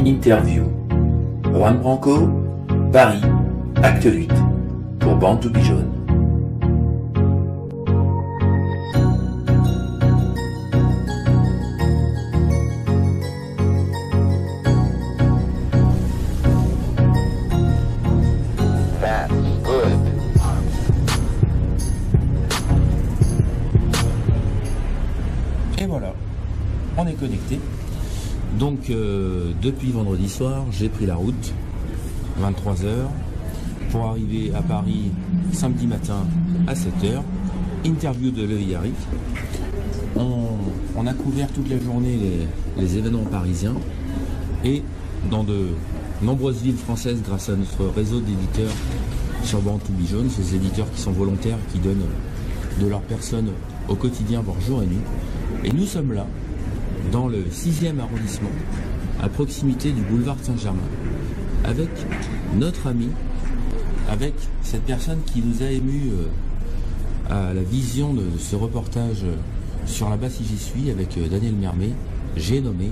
Interview. Juan Branco, Paris, Acte 8, pour Born to Be Jaune. Et voilà, on est connecté. Donc depuis vendredi soir, j'ai pris la route, 23 h, pour arriver à Paris samedi matin à 7 h. Interview de Levi Yarrick. On a couvert toute la journée les événements parisiens et dans de nombreuses villes françaises grâce à notre réseau d'éditeurs sur Born to Be Jaune, ces éditeurs qui sont volontaires, qui donnent de leur personne au quotidien, voire jour et nuit. Et nous sommes là, dans le 6e arrondissement, à proximité du boulevard Saint-Germain, avec notre ami, avec cette personne qui nous a émus à la vision de ce reportage sur la base si j'y suis, avec Daniel Mermet. J'ai nommé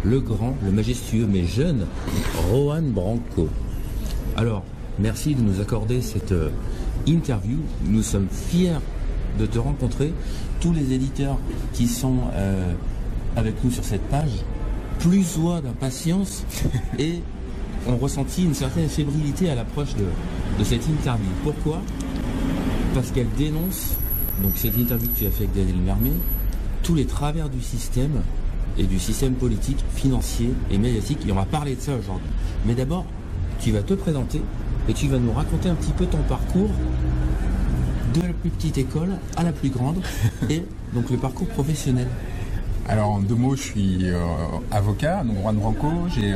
le grand, le majestueux, mais jeune Juan Branco. Alors, merci de nous accorder cette interview. Nous sommes fiers de te rencontrer. Tous les éditeurs qui sont avec nous sur cette page, plus oie d'impatience et ont ressenti une certaine fébrilité à l'approche de cette interview. Pourquoi? Parce qu'elle dénonce, donc cette interview que tu as fait avec Daniel Mermet, tous les travers du système et du système politique, financier et médiatique. Et on va parler de ça aujourd'hui. Mais d'abord, tu vas te présenter et tu vas nous raconter un petit peu ton parcours de la plus petite école à la plus grande et donc le parcours professionnel. Alors en deux mots, je suis avocat, donc Juan Branco. J'ai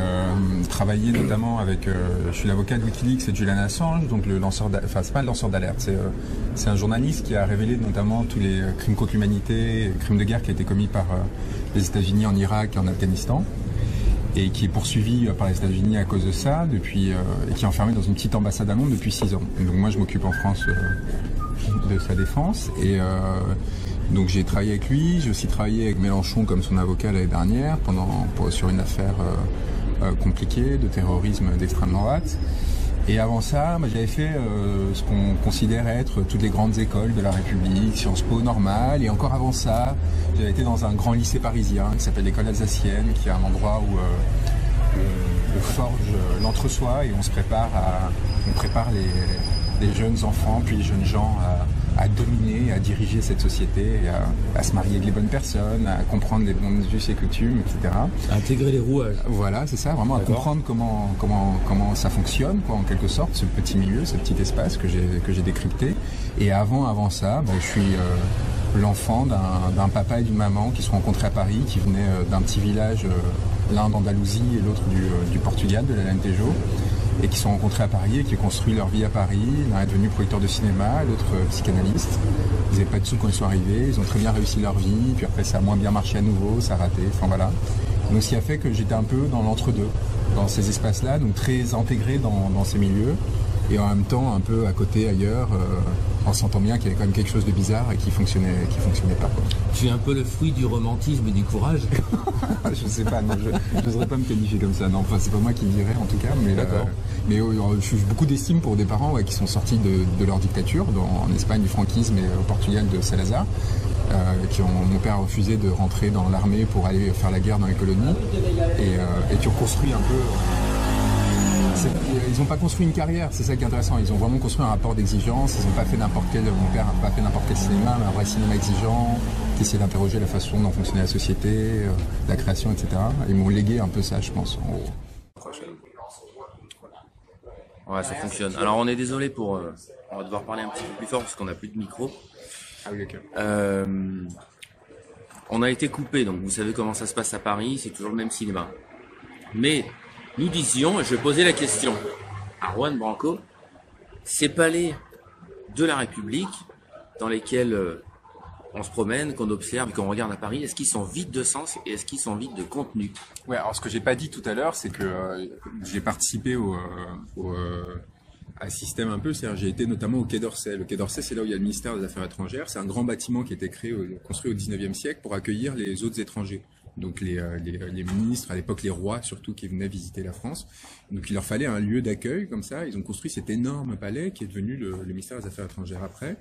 travaillé notamment avec, je suis l'avocat de Wikileaks et de Julian Assange, donc le lanceur, enfin c'est pas le lanceur d'alerte, c'est un journaliste qui a révélé notamment tous les crimes contre l'humanité, crimes de guerre qui ont été commis par les États-Unis en Irak et en Afghanistan, et qui est poursuivi par les États-Unis à cause de ça depuis, et qui est enfermé dans une petite ambassade à Londres depuis 6 ans. Donc moi je m'occupe en France de sa défense et donc j'ai travaillé avec lui, j'ai aussi travaillé avec Mélenchon comme son avocat l'année dernière sur une affaire compliquée de terrorisme d'extrême droite. Et avant ça, j'avais fait ce qu'on considère être toutes les grandes écoles de la République, Sciences Po normale. Et encore avant ça, j'avais été dans un grand lycée parisien qui s'appelle l'école alsacienne, qui est un endroit où on forge l'entre-soi et on prépare les jeunes enfants puis les jeunes gens à dominer, à diriger cette société, à se marier avec les bonnes personnes, à comprendre les bons us et coutumes, etc. À intégrer les rouages. Voilà, c'est ça, vraiment à comprendre comment ça fonctionne, quoi, en quelque sorte, ce petit milieu, ce petit espace que j'ai décrypté. Et avant ça, je suis l'enfant d'un papa et d'une maman qui se sont rencontrés à Paris, qui venaient d'un petit village, l'un d'Andalousie et l'autre du Portugal, de l'Alentejo, et qui se sont rencontrés à Paris et qui ont construit leur vie à Paris. L'un est devenu producteur de cinéma, l'autre psychanalyste. Ils n'avaient pas de sous quand ils sont arrivés, ils ont très bien réussi leur vie, puis après ça a moins bien marché à nouveau, ça a raté, enfin voilà. Donc ce qui a fait que j'étais un peu dans l'entre-deux, dans ces espaces-là, donc très intégré dans ces milieux, et en même temps un peu à côté, ailleurs, en sentant bien qu'il y avait quand même quelque chose de bizarre et qui fonctionnait pas, quoi. Tu es un peu le fruit du romantisme et du courage. Je sais pas, non, je n'oserais pas me qualifier comme ça, non, enfin c'est pas moi qui le dirais en tout cas, mais je suis beaucoup d'estime pour des parents qui sont sortis de leur dictature, en Espagne du franquisme et au Portugal de Salazar, mon père a refusé de rentrer dans l'armée pour aller faire la guerre dans les colonies, et qui ont construit un peu... Ils n'ont pas construit une carrière, c'est ça qui est intéressant. Ils ont vraiment construit un rapport d'exigence. Ils n'ont pas fait mon père n'a pas fait n'importe quel cinéma, mais un vrai cinéma exigeant, qui essayait d'interroger la façon dont fonctionnait la société, la création, etc. Ils m'ont légué un peu ça, je pense. Ouais, ça fonctionne. Alors on est désolé on va devoir parler un petit peu plus fort parce qu'on n'a plus de micro. Ah oui, ok. On a été coupé, donc vous savez comment ça se passe à Paris, c'est toujours le même cinéma. Mais nous disions, et je vais poser la question à Juan Branco, ces palais de la République dans lesquels on se promène, qu'on observe, qu'on regarde à Paris, est-ce qu'ils sont vides de sens et est-ce qu'ils sont vides de contenu? Ouais, alors ce que j'ai pas dit tout à l'heure, c'est que j'ai participé à système un peu, c'est-à-dire j'ai été notamment au Quai d'Orsay. Le Quai d'Orsay, c'est là où il y a le ministère des Affaires étrangères. C'est un grand bâtiment qui a été construit au 19e siècle pour accueillir les autres étrangers. donc les ministres, à l'époque les rois surtout, qui venaient visiter la France. Donc il leur fallait un lieu d'accueil comme ça. Ils ont construit cet énorme palais qui est devenu le ministère des Affaires étrangères après.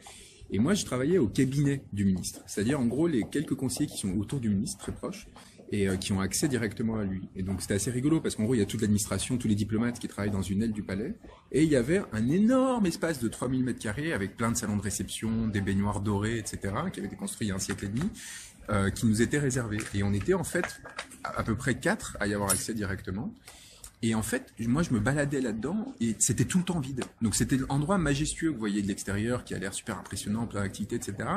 Et moi, je travaillais au cabinet du ministre, c'est-à-dire en gros les quelques conseillers qui sont autour du ministre, très proches, et qui ont accès directement à lui. Et donc c'était assez rigolo parce qu'en gros il y a toute l'administration, tous les diplomates qui travaillent dans une aile du palais, et il y avait un énorme espace de 3000 m² avec plein de salons de réception, des baignoires dorées, etc., qui avaient été construits il y a un siècle et demi, qui nous étaient réservés. Et on était en fait à peu près 4 à y avoir accès directement. Et en fait, moi, je me baladais là-dedans et c'était tout le temps vide. Donc, c'était l'endroit majestueux que vous voyez de l'extérieur, qui a l'air super impressionnant, plein d'activités, etc.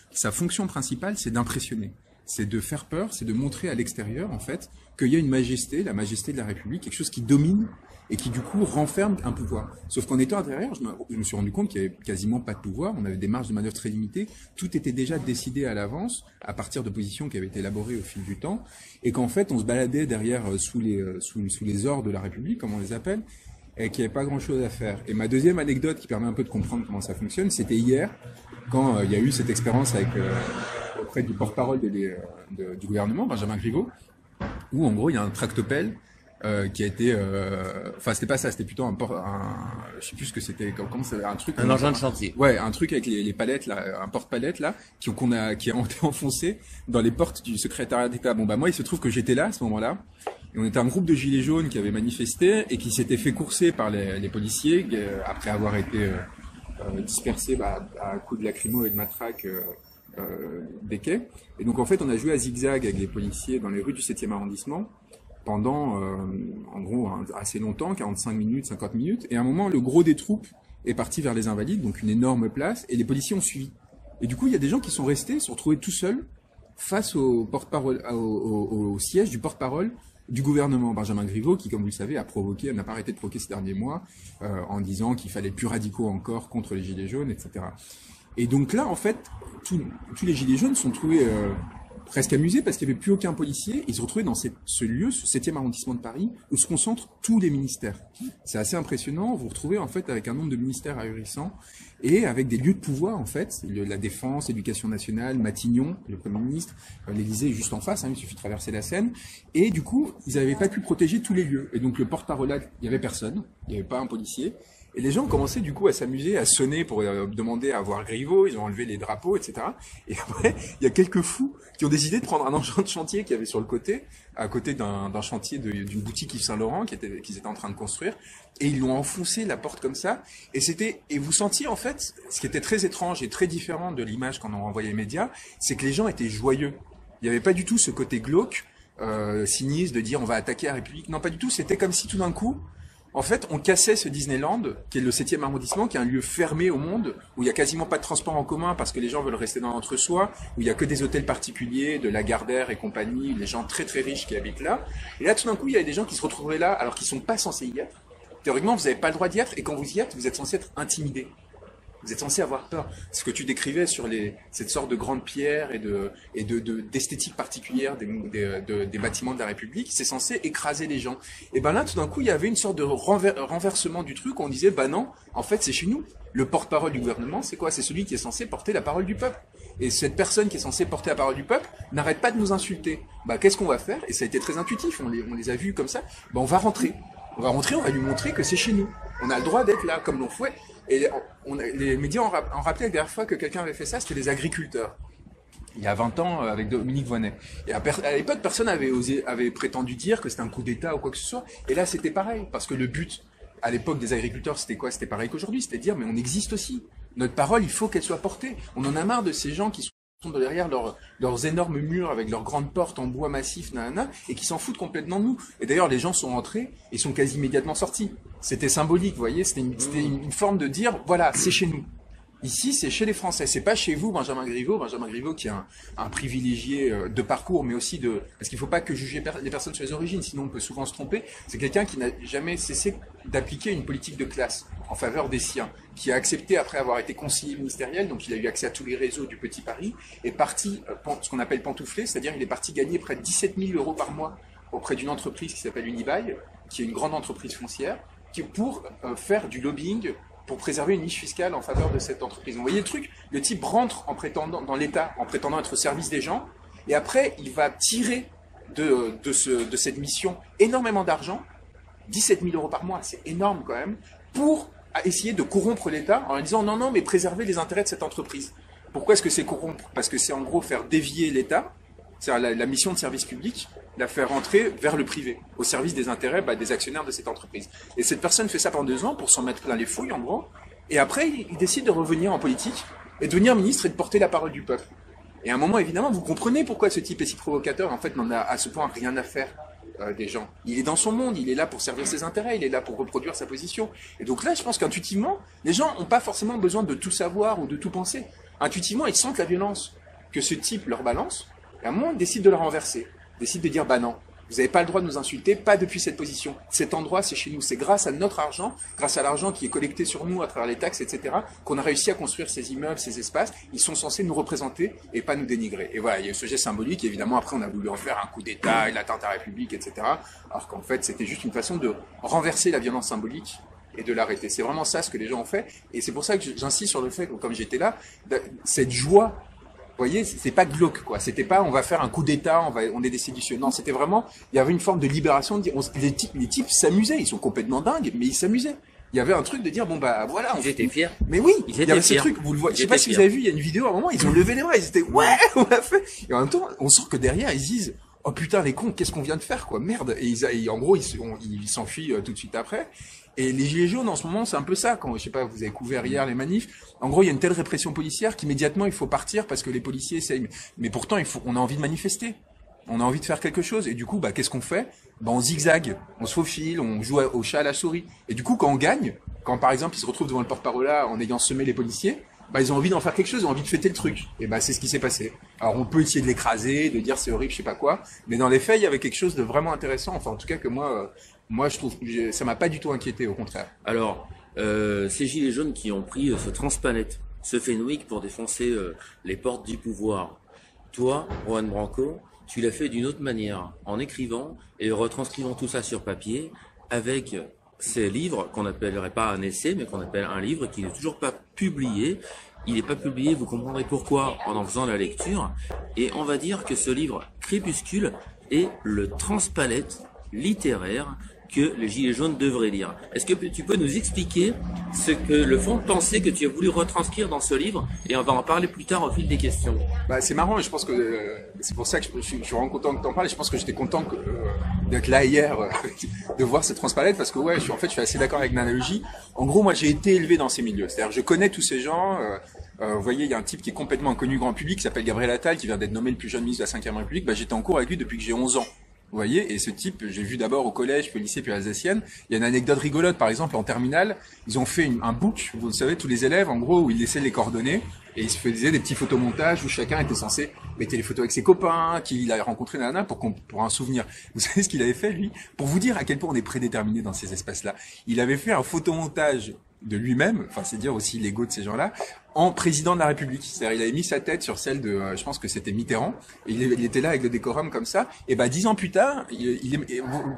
Sa fonction principale, c'est d'impressionner. C'est de faire peur, c'est de montrer à l'extérieur, en fait, qu'il y a une majesté, la majesté de la République, quelque chose qui domine et qui, du coup, renferme un pouvoir. Sauf qu'en étant derrière, je me suis rendu compte qu'il n'y avait quasiment pas de pouvoir, on avait des marges de manœuvre très limitées, tout était déjà décidé à l'avance, à partir de positions qui avaient été élaborées au fil du temps, et qu'en fait, on se baladait derrière, sous les ors de la République, comme on les appelle, et qu'il n'y avait pas grand-chose à faire. Et ma deuxième anecdote qui permet un peu de comprendre comment ça fonctionne, c'était hier, quand il y a eu cette expérience avec auprès du porte-parole du gouvernement, Benjamin Griveaux, où en gros il y a un tractopelle qui a été, enfin c'était pas ça, c'était plutôt je sais plus ce que c'était, comment ça, un truc, un engin de chantier. Ouais, un truc avec les palettes là, un porte-palette là, qui a été enfoncé dans les portes du secrétariat d'État. Bon bah moi il se trouve que j'étais là à ce moment-là. Et on était un groupe de gilets jaunes qui avait manifesté et qui s'était fait courser par les policiers après avoir été dispersés à coups de lacrymo et de matraque des quais. Et donc en fait on a joué à zigzag avec les policiers dans les rues du 7e arrondissement pendant en gros assez longtemps, 45 minutes, 50 minutes. Et à un moment le gros des troupes est parti vers les Invalides, donc une énorme place, et les policiers ont suivi. Et du coup il y a des gens qui sont restés, se sont retrouvés tout seuls face au porte-parole, au siège du porte-parole du gouvernement, Benjamin Griveaux, qui, comme vous le savez, n'a pas arrêté de provoquer ces derniers mois, en disant qu'il fallait plus radicaux encore contre les gilets jaunes, etc. Et donc là, en fait, tous les gilets jaunes sont trouvés presque amusés parce qu'il n'y avait plus aucun policier. Ils se retrouvaient dans ce lieu, ce 7e arrondissement de Paris, où se concentrent tous les ministères. C'est assez impressionnant. Vous vous retrouvez en fait avec un nombre de ministères ahurissant et avec des lieux de pouvoir en fait, la Défense, l'Éducation nationale, Matignon, le Premier ministre, l'Élysée juste en face, hein, il suffit de traverser la Seine. Et du coup, ils n'avaient pas pu protéger tous les lieux. Et donc le porte-parole, il n'y avait personne, il n'y avait pas un policier. Et les gens commençaient du coup à s'amuser, à sonner pour demander à voir Griveaux, ils ont enlevé les drapeaux, etc. Et après, il y a quelques fous qui ont décidé de prendre un engin de chantier qu'il y avait sur le côté, à côté d'un chantier d'une boutique Yves Saint-Laurent qu'ils étaient en train de construire, et ils l'ont enfoncé la porte comme ça. Et vous sentiez en fait, ce qui était très étrange et très différent de l'image qu'on en renvoyait les médias, c'est que les gens étaient joyeux. Il n'y avait pas du tout ce côté glauque, sinistre de dire on va attaquer la République. Non, pas du tout. C'était comme si tout d'un coup, en fait, on cassait ce Disneyland, qui est le 7e arrondissement, qui est un lieu fermé au monde, où il y a quasiment pas de transport en commun parce que les gens veulent rester dans l'entre-soi, où il y a que des hôtels particuliers, de Lagardère et compagnie, les gens très très riches qui habitent là. Et là, tout d'un coup, il y a des gens qui se retrouveraient là alors qu'ils sont pas censés y être. Théoriquement, vous n'avez pas le droit d'y être, et quand vous y êtes, vous êtes censé être intimidé. Vous êtes censé avoir peur. Ce que tu décrivais sur cette sorte de grande pierre et d'esthétique particulière des bâtiments de la République, c'est censé écraser les gens. Et ben là, tout d'un coup, il y avait une sorte de renversement du truc. On disait, bah non, en fait, c'est chez nous. Le porte-parole du gouvernement, c'est quoi? C'est celui qui est censé porter la parole du peuple. Et cette personne qui est censée porter la parole du peuple n'arrête pas de nous insulter. Bah qu'est-ce qu'on va faire? Et ça a été très intuitif. On les a vus comme ça. Bah on va rentrer. On va lui montrer que c'est chez nous. On a le droit d'être là, comme l'on fait. Et les médias ont rappelé la dernière fois que quelqu'un avait fait ça, c'était les agriculteurs. Il y a 20 ans, avec Dominique Voynet. Et à l'époque, personne avait prétendu dire que c'était un coup d'État ou quoi que ce soit. Et là, c'était pareil. Parce que le but, à l'époque des agriculteurs, c'était quoi? C'était pareil qu'aujourd'hui. C'était de dire, mais on existe aussi. Notre parole, il faut qu'elle soit portée. On en a marre de ces gens qui sont derrière leurs énormes murs avec leurs grandes portes en bois massif, et qui s'en foutent complètement de nous. Et d'ailleurs, les gens sont entrés et sont quasi immédiatement sortis. C'était symbolique, vous voyez, c'était une forme de dire, voilà, c'est chez nous. Ici, c'est chez les Français, c'est pas chez vous, Benjamin Griveaux. Benjamin Griveaux qui est un privilégié de parcours, mais aussi parce qu'il faut pas que juger les personnes sur les origines, sinon on peut souvent se tromper. C'est quelqu'un qui n'a jamais cessé d'appliquer une politique de classe en faveur des siens, qui a accepté, après avoir été conseiller ministériel, donc il a eu accès à tous les réseaux du Petit Paris, est parti, ce qu'on appelle pantoufler, c'est-à-dire il est parti gagner près de 17 000 € par mois auprès d'une entreprise qui s'appelle Unibail, qui est une grande entreprise foncière, pour faire du lobbying, pour préserver une niche fiscale en faveur de cette entreprise. Vous voyez le truc? Le type rentre en prétendant, dans l'État, en prétendant être au service des gens, et après, il va tirer de cette mission énormément d'argent, 17 000 € par mois, c'est énorme quand même, pour essayer de corrompre l'État en disant non, mais préserver les intérêts de cette entreprise. Pourquoi est-ce que c'est corrompre? Parce que c'est en gros faire dévier l'État, c'est-à-dire la mission de service public, la faire rentrer vers le privé, au service des intérêts des actionnaires de cette entreprise. Et cette personne fait ça pendant 2 ans pour s'en mettre plein les fouilles en gros, et après il décide de revenir en politique et de devenir ministre et de porter la parole du peuple. Et à un moment, évidemment, vous comprenez pourquoi ce type est si provocateur, en fait, n'en a à ce point rien à faire des gens. Il est dans son monde, il est là pour servir ses intérêts, il est là pour reproduire sa position. Et donc là, je pense qu'intuitivement, les gens n'ont pas forcément besoin de tout savoir ou de tout penser. Intuitivement, ils sentent la violence que ce type leur balance, et à un moment, ils décident de la renverser, décident de dire, bah non, vous n'avez pas le droit de nous insulter, pas depuis cette position. Cet endroit, c'est chez nous. C'est grâce à notre argent, grâce à l'argent qui est collecté sur nous à travers les taxes, etc., qu'on a réussi à construire ces immeubles, ces espaces. Ils sont censés nous représenter et pas nous dénigrer. Et voilà, il y a ce geste symbolique. Et évidemment, après, on a voulu en faire un coup d'État, une atteinte à la République, etc. Alors qu'en fait, c'était juste une façon de renverser la violence symbolique et de l'arrêter. C'est vraiment ça ce que les gens ont fait. Et c'est pour ça que j'insiste sur le fait que, comme j'étais là, cette joie, vous voyez, c'est pas glauque, quoi. C'était pas, on va faire un coup d'État, on est des séditieux. Non, c'était vraiment, il y avait une forme de libération. Les types s'amusaient. Ils sont complètement dingues, mais ils s'amusaient. Il y avait un truc de dire, bon, bah, voilà. Ils étaient fiers. Mais oui, il y avait ce truc. Vous le voyez. Je sais pas si vous avez vu, il y a une vidéo à un moment, ils ont levé les bras, ils étaient, ouais, on l'a fait. Et en même temps, on sent que derrière, ils disent, oh putain, les cons, qu'est-ce qu'on vient de faire, quoi, merde. Et en gros, ils s'enfuient tout de suite après. Et les gilets jaunes, en ce moment, c'est un peu ça. Quand, je sais pas, vous avez couvert hier les manifs. En gros, il y a une telle répression policière qu'immédiatement, il faut partir parce que les policiers essayent. Mais pourtant, on a envie de manifester. On a envie de faire quelque chose. Et du coup, qu'est-ce qu'on fait? On zigzague, on se faufile, on joue au chat à la souris. Et du coup, quand on gagne, quand par exemple, ils se retrouvent devant le porte-parole là, en ayant semé les policiers, ils ont envie d'en faire quelque chose, ils ont envie de fêter le truc. Et c'est ce qui s'est passé. Alors, on peut essayer de l'écraser, de dire c'est horrible, je sais pas quoi. Mais dans les faits, il y avait quelque chose de vraiment intéressant. Enfin, en tout cas, que moi, je trouve, ça m'a pas du tout inquiété, au contraire. Alors, ces gilets jaunes qui ont pris ce Transpalette, ce Fenwick pour défoncer les portes du pouvoir. Toi, Juan Branco, tu l'as fait d'une autre manière, en écrivant et retranscrivant tout ça sur papier, avec ces livres qu'on n'appellerait pas un essai, mais qu'on appelle un livre qui n'est toujours pas publié. Il n'est pas publié, vous comprendrez pourquoi en faisant la lecture. Et on va dire que ce livre, Crépuscule, est le Transpalette littéraire que les Gilets jaunes devraient lire. Est-ce que tu peux nous expliquer ce que le fond de pensée que tu as voulu retranscrire dans ce livre, et on va en parler plus tard au fil des questions. C'est marrant, et je pense que c'est pour ça que je suis vraiment content que tu en parles, et je pense que j'étais content d'être là hier, de voir cette Transpalette, parce que je suis assez d'accord avec l'analogie. En gros, moi j'ai été élevé dans ces milieux, c'est-à-dire je connais tous ces gens. Vous voyez, il y a un type qui est complètement inconnu grand public, qui s'appelle Gabriel Attal, qui vient d'être nommé le plus jeune ministre de la 5e République. J'étais en cours avec lui depuis que j'ai 11 ans. Vous voyez, et ce type, j'ai vu d'abord au collège, puis au lycée, puis à l'Alsacienne. Il y a une anecdote rigolote, par exemple, en terminale, ils ont fait un book, vous le savez, tous les élèves, en gros, où ils laissaient les coordonnées, et ils se faisaient des petits photomontages où chacun était censé mettre les photos avec ses copains, qu'il a rencontré pour un souvenir. Vous savez ce qu'il avait fait, lui? Pour vous dire à quel point on est prédéterminé dans ces espaces-là. Il avait fait un photomontage de lui-même, enfin c'est dire aussi l'ego de ces gens-là, en président de la République. C'est-à-dire il avait mis sa tête sur celle de, je pense que c'était Mitterrand, et il était là avec le décorum comme ça, et 10 ans plus tard,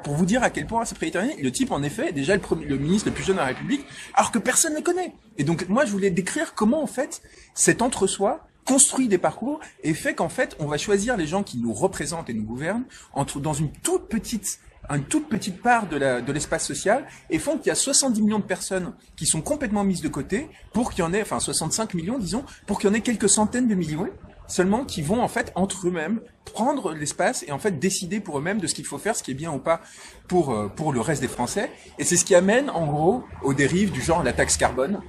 pour vous dire à quel point c'est prédéterminé, le type en effet, déjà le ministre le plus jeune de la République, alors que personne ne le connaît. Et donc moi je voulais décrire comment en fait cet entre-soi construit des parcours et fait qu'en fait on va choisir les gens qui nous représentent et nous gouvernent dans une toute petite part de l'espace social, et font qu'il y a 70 millions de personnes qui sont complètement mises de côté pour qu'il y en ait, 65 millions disons, pour qu'il y en ait quelques centaines de millions seulement qui vont en fait entre eux-mêmes prendre l'espace et en fait décider pour eux-mêmes de ce qu'il faut faire, ce qui est bien ou pas pour le reste des Français. Et c'est ce qui amène en gros aux dérives du genre la taxe carbone,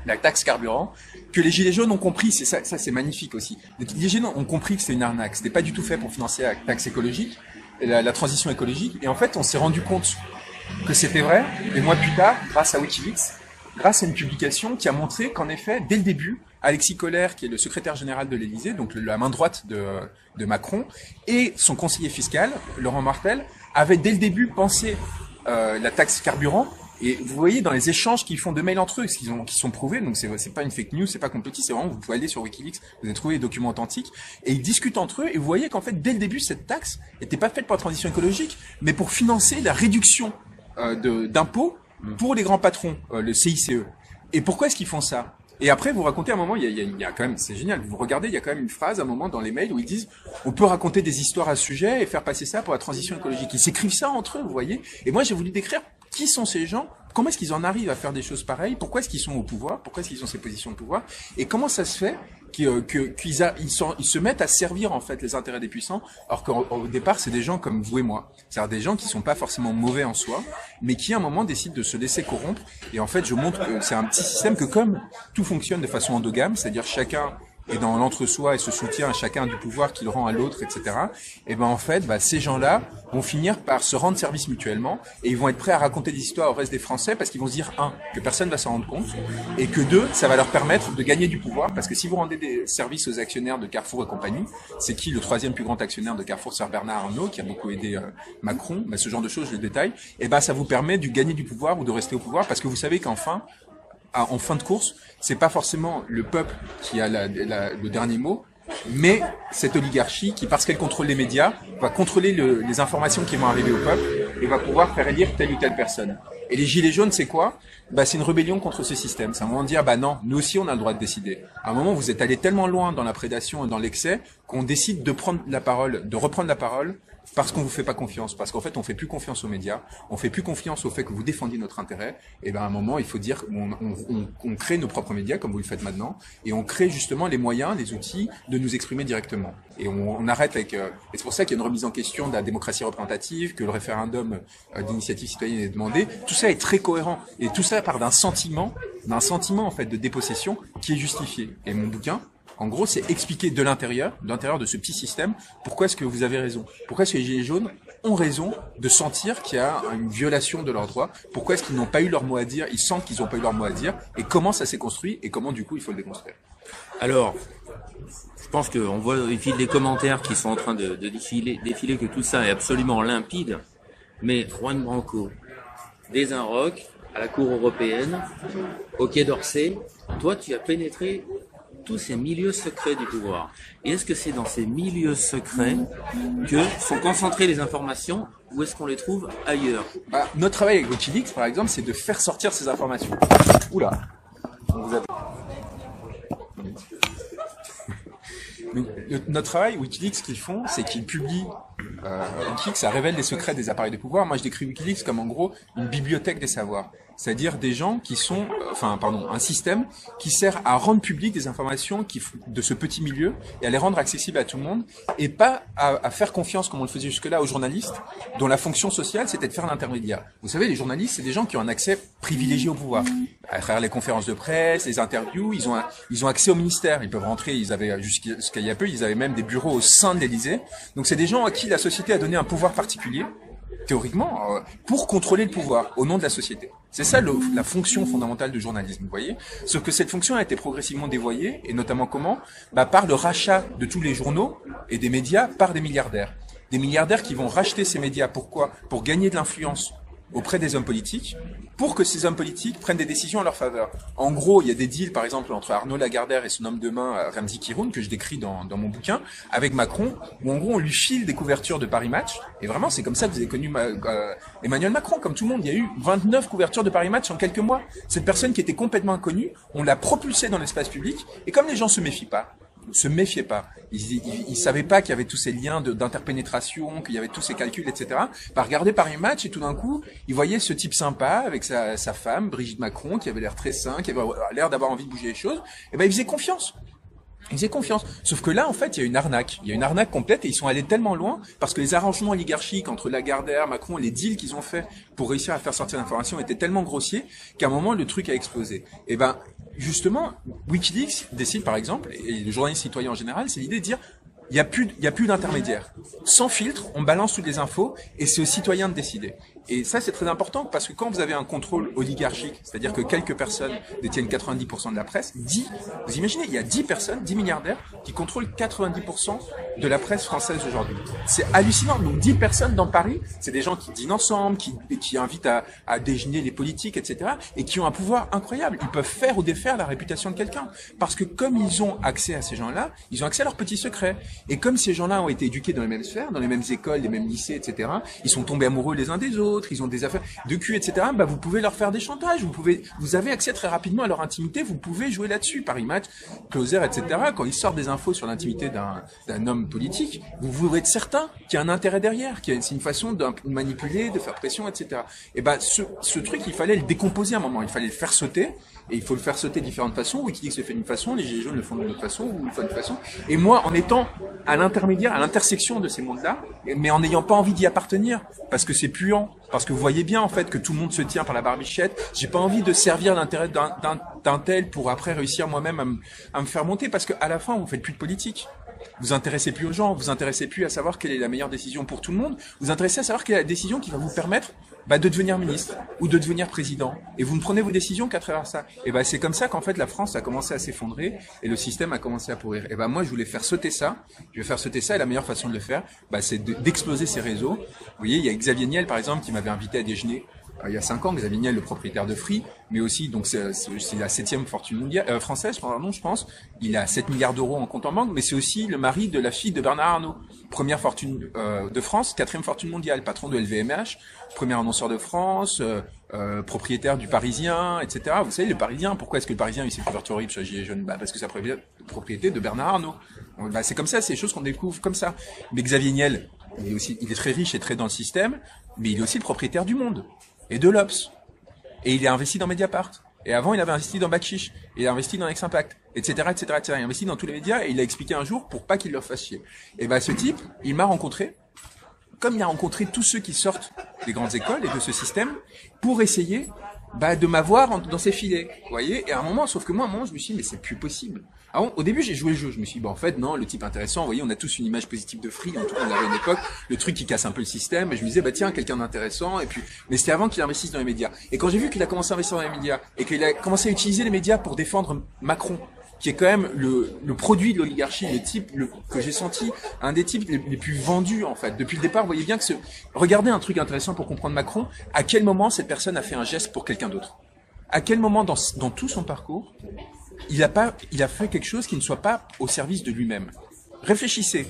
la taxe carburant, que les Gilets jaunes ont compris. C'est ça c'est magnifique aussi. Les Gilets jaunes ont compris que c'est une arnaque, c'était pas du tout fait pour financer la taxe écologique, la transition écologique, et en fait on s'est rendu compte que c'était vrai, des mois plus tard, grâce à Wikileaks, grâce à une publication qui a montré qu'en effet, dès le début, Alexis Kohler, qui est le secrétaire général de l'Élysée, donc la main droite de Macron, et son conseiller fiscal, Laurent Martel, avaient dès le début pensé la taxe carburant. Et vous voyez dans les échanges qu'ils font de mails entre eux, qui sont prouvés, donc c'est pas une fake news, c'est pas complotiste, c'est vraiment, vous pouvez aller sur Wikileaks, vous allez trouver les documents authentiques, et ils discutent entre eux, et vous voyez qu'en fait, dès le début, cette taxe n'était pas faite pour la transition écologique, mais pour financer la réduction d'impôts pour les grands patrons, le CICE. Et pourquoi est-ce qu'ils font ça? Et après, vous racontez à un moment, il y a quand même, c'est génial, vous regardez, il y a quand même une phrase à un moment dans les mails où ils disent, on peut raconter des histoires à ce sujet et faire passer ça pour la transition écologique. Ils s'écrivent ça entre eux, vous voyez. Et moi, j'ai voulu décrire qui sont ces gens, comment est-ce qu'ils en arrivent à faire des choses pareilles, pourquoi est-ce qu'ils sont au pouvoir, pourquoi est-ce qu'ils ont ces positions de pouvoir, et comment ça se fait qu'ils se mettent à servir en fait les intérêts des puissants, alors qu'au départ c'est des gens comme vous et moi, c'est-à-dire des gens qui sont pas forcément mauvais en soi, mais qui à un moment décident de se laisser corrompre. Et en fait je montre que c'est un petit système que comme tout fonctionne de façon endogame, c'est-à-dire chacun est dans l'entre-soi et se soutient à chacun du pouvoir qu'il rend à l'autre, etc. Et ben en fait, ces gens-là vont finir par se rendre service mutuellement et ils vont être prêts à raconter des histoires au reste des Français parce qu'ils vont se dire, un, que personne va s'en rendre compte, et que deux, ça va leur permettre de gagner du pouvoir, parce que si vous rendez des services aux actionnaires de Carrefour et compagnie, c'est qui le troisième plus grand actionnaire de Carrefour? C'est Bernard Arnault, qui a beaucoup aidé Macron, ce genre de choses, je le détaille, et ça vous permet de gagner du pouvoir ou de rester au pouvoir, parce que vous savez qu'enfin, en fin de course, c'est pas forcément le peuple qui a le dernier mot, mais cette oligarchie qui, parce qu'elle contrôle les médias, va contrôler les informations qui vont arriver au peuple et va pouvoir faire élire telle ou telle personne. Et les gilets jaunes, c'est quoi? C'est une rébellion contre ce système. C'est un moment de dire, non, nous aussi on a le droit de décider. À un moment, vous êtes allé tellement loin dans la prédation et dans l'excès qu'on décide de prendre la parole, de reprendre la parole, parce qu'on vous fait pas confiance, parce qu'en fait on fait plus confiance aux médias, on fait plus confiance au fait que vous défendiez notre intérêt. Et à un moment il faut dire on crée nos propres médias comme vous le faites maintenant, et on crée justement les moyens, les outils de nous exprimer directement. Et on arrête avec. Et c'est pour ça qu'il y a une remise en question de la démocratie représentative, que le référendum d'initiative citoyenne est demandé. Tout ça est très cohérent, et tout ça part d'un sentiment en fait de dépossession qui est justifié. Et mon bouquin, en gros, c'est expliquer de l'intérieur de ce petit système, pourquoi est-ce que vous avez raison. Pourquoi est-ce que les Gilets jaunes ont raison de sentir qu'il y a une violation de leurs droits. Pourquoi est-ce qu'ils n'ont pas eu leur mot à dire. Ils sentent qu'ils n'ont pas eu leur mot à dire. Et comment ça s'est construit et comment, du coup, il faut le déconstruire. Alors, je pense qu'on voit au fil des commentaires qui sont en train de défiler que tout ça est absolument limpide. Mais Juan Branco, des Inrocks, à la Cour européenne, au Quai d'Orsay, toi, tu as pénétré tous ces milieux secrets du pouvoir. Et est-ce que c'est dans ces milieux secrets que sont concentrées les informations, ou est-ce qu'on les trouve ailleurs? Notre travail avec Wikileaks, par exemple, c'est de faire sortir ces informations. Oula. Donc, notre travail, Wikileaks, ce qu'ils font, c'est qu'ils publient Wikileaks, ça révèle les secrets des appareils de pouvoir. Moi, je décris Wikileaks comme en gros une bibliothèque des savoirs. C'est-à-dire des gens qui sont, un système qui sert à rendre public des informations de ce petit milieu et à les rendre accessibles à tout le monde, et pas à faire confiance, comme on le faisait jusque-là, aux journalistes, dont la fonction sociale, c'était de faire l'intermédiaire. Vous savez, les journalistes, c'est des gens qui ont un accès privilégié au pouvoir. À travers les conférences de presse, les interviews, ils ont accès au ministère. Ils peuvent rentrer, ils avaient, jusqu'à il y a peu, ils avaient même des bureaux au sein de l'Élysée. Donc c'est des gens à qui la société a donné un pouvoir particulier, théoriquement, pour contrôler le pouvoir au nom de la société. C'est ça la fonction fondamentale du journalisme, vous voyez. Sauf que cette fonction a été progressivement dévoyée, et notamment comment? Par le rachat de tous les journaux et des médias par des milliardaires. Des milliardaires qui vont racheter ces médias. Pourquoi? Pour gagner de l'influence auprès des hommes politiques, pour que ces hommes politiques prennent des décisions à leur faveur. En gros, il y a des deals, par exemple, entre Arnaud Lagardère et son homme de main, Ramzi Kiroun, que je décris dans mon bouquin, avec Macron, où en gros, on lui file des couvertures de Paris Match, et vraiment, c'est comme ça que vous avez connu Emmanuel Macron, comme tout le monde. Il y a eu 29 couvertures de Paris Match en quelques mois. Cette personne qui était complètement inconnue, on l'a propulsée dans l'espace public, et comme les gens se méfiaient pas. Ils savaient pas qu'il y avait tous ces liens d'interpénétration, qu'il y avait tous ces calculs, etc. Regarder Paris Match, et tout d'un coup, ils voyaient ce type sympa avec sa femme, Brigitte Macron, qui avait l'air très sain, qui avait l'air d'avoir envie de bouger les choses. Et ils faisaient confiance. Sauf que là, en fait, il y a une arnaque. Il y a une arnaque complète, et ils sont allés tellement loin parce que les arrangements oligarchiques entre Lagardère, Macron, les deals qu'ils ont fait pour réussir à faire sortir l'information étaient tellement grossiers qu'à un moment, le truc a explosé. Justement, Wikileaks décide, par exemple, et le journaliste citoyen en général, c'est l'idée de dire, il y a plus d'intermédiaire. Sans filtre, on balance toutes les infos, et c'est aux citoyens de décider. Et ça, c'est très important, parce que quand vous avez un contrôle oligarchique, c'est-à-dire que quelques personnes détiennent 90% de la presse, vous imaginez, il y a 10 personnes, 10 milliardaires, qui contrôlent 90% de la presse française aujourd'hui. C'est hallucinant. Donc 10 personnes dans Paris, c'est des gens qui dînent ensemble, qui invitent à déjeuner les politiques, etc., et qui ont un pouvoir incroyable. Ils peuvent faire ou défaire la réputation de quelqu'un. Parce que comme ils ont accès à ces gens-là, ils ont accès à leurs petits secrets. Et comme ces gens-là ont été éduqués dans les mêmes sphères, dans les mêmes écoles, les mêmes lycées, etc., ils sont tombés amoureux les uns des autres, ils ont des affaires de cul, etc., bah, vous pouvez leur faire des chantages, vous avez accès très rapidement à leur intimité, vous pouvez jouer là-dessus, Paris Match, Closer, etc., quand ils sortent des infos sur l'intimité d'un homme politique, vous pouvez être certain qu'il y a un intérêt derrière, c'est une façon de manipuler, de faire pression, etc. Et bah, ce truc, il fallait le décomposer à un moment, il fallait le faire sauter, et il faut le faire sauter de différentes façons. Wikileaks le fait d'une façon, les Gilets jaunes le font d'une autre façon, ou le font d'une façon. Et moi, en étant à l'intermédiaire, à l'intersection de ces mondes-là, mais en n'ayant pas envie d'y appartenir, parce que c'est puant, parce que vous voyez bien en fait que tout le monde se tient par la barbichette, j'ai pas envie de servir l'intérêt d'un tel pour après réussir moi-même à me faire monter, parce qu'à la fin, vous faites plus de politique. Vous intéressez plus aux gens, vous intéressez plus à savoir quelle est la meilleure décision pour tout le monde, vous intéressez à savoir quelle est la décision qui va vous permettre de devenir ministre ou de devenir président. Et vous ne prenez vos décisions qu'à travers ça. Et c'est comme ça qu'en fait la France a commencé à s'effondrer et le système a commencé à pourrir. Et moi je voulais faire sauter ça. Je vais faire sauter ça et la meilleure façon de le faire, c'est d'exploser ces réseaux. Vous voyez, il y a Xavier Niel par exemple qui m'avait invité à déjeuner. Il y a 5 ans, Xavier Niel, le propriétaire de Free, mais aussi, donc c'est la 7e fortune mondiale, française, pardon, je pense. Il a 7 milliards d'euros en compte en banque, mais c'est aussi le mari de la fille de Bernard Arnault. Première fortune de France, 4e fortune mondiale, patron de LVMH, premier annonceur de France, propriétaire du Parisien, etc. Vous savez, le Parisien, pourquoi est-ce que le Parisien a eu cette couverture horrible sur Gilets jaunes? Parce que c'est la propriété de Bernard Arnault. C'est comme ça, c'est des choses qu'on découvre comme ça. Mais Xavier Niel, il est très riche et très dans le système, mais il est aussi le propriétaire du Monde et de l'Obs. Et il a investi dans Mediapart. Et avant, il avait investi dans Bakchiche. Il a investi dans Ex-Impact, etc., etc., etc. Il a investi dans tous les médias et il a expliqué un jour pour pas qu'il leur fasse chier. Et ce type, il m'a rencontré, comme il a rencontré tous ceux qui sortent des grandes écoles et de ce système, pour essayer de m'avoir dans ses filets. Vous voyez? Et à un moment, sauf que moi, je me suis dit, mais c'est plus possible. Alors, au début, j'ai joué le jeu. Je me suis dit, en fait, non, le type intéressant, vous voyez, on a tous une image positive de Free, en tout cas, on avait une époque, le truc qui casse un peu le système, et je me disais, tiens, quelqu'un d'intéressant, et puis, mais c'était avant qu'il investisse dans les médias. Et quand j'ai vu qu'il a commencé à investir dans les médias, et qu'il a commencé à utiliser les médias pour défendre Macron, qui est quand même le produit de l'oligarchie, le type que j'ai senti, un des types les plus vendus, en fait. Depuis le départ, vous voyez bien que regardez un truc intéressant pour comprendre Macron, à quel moment cette personne a fait un geste pour quelqu'un d'autre? À quel moment dans tout son parcours, il a fait quelque chose qui ne soit pas au service de lui-même. Réfléchissez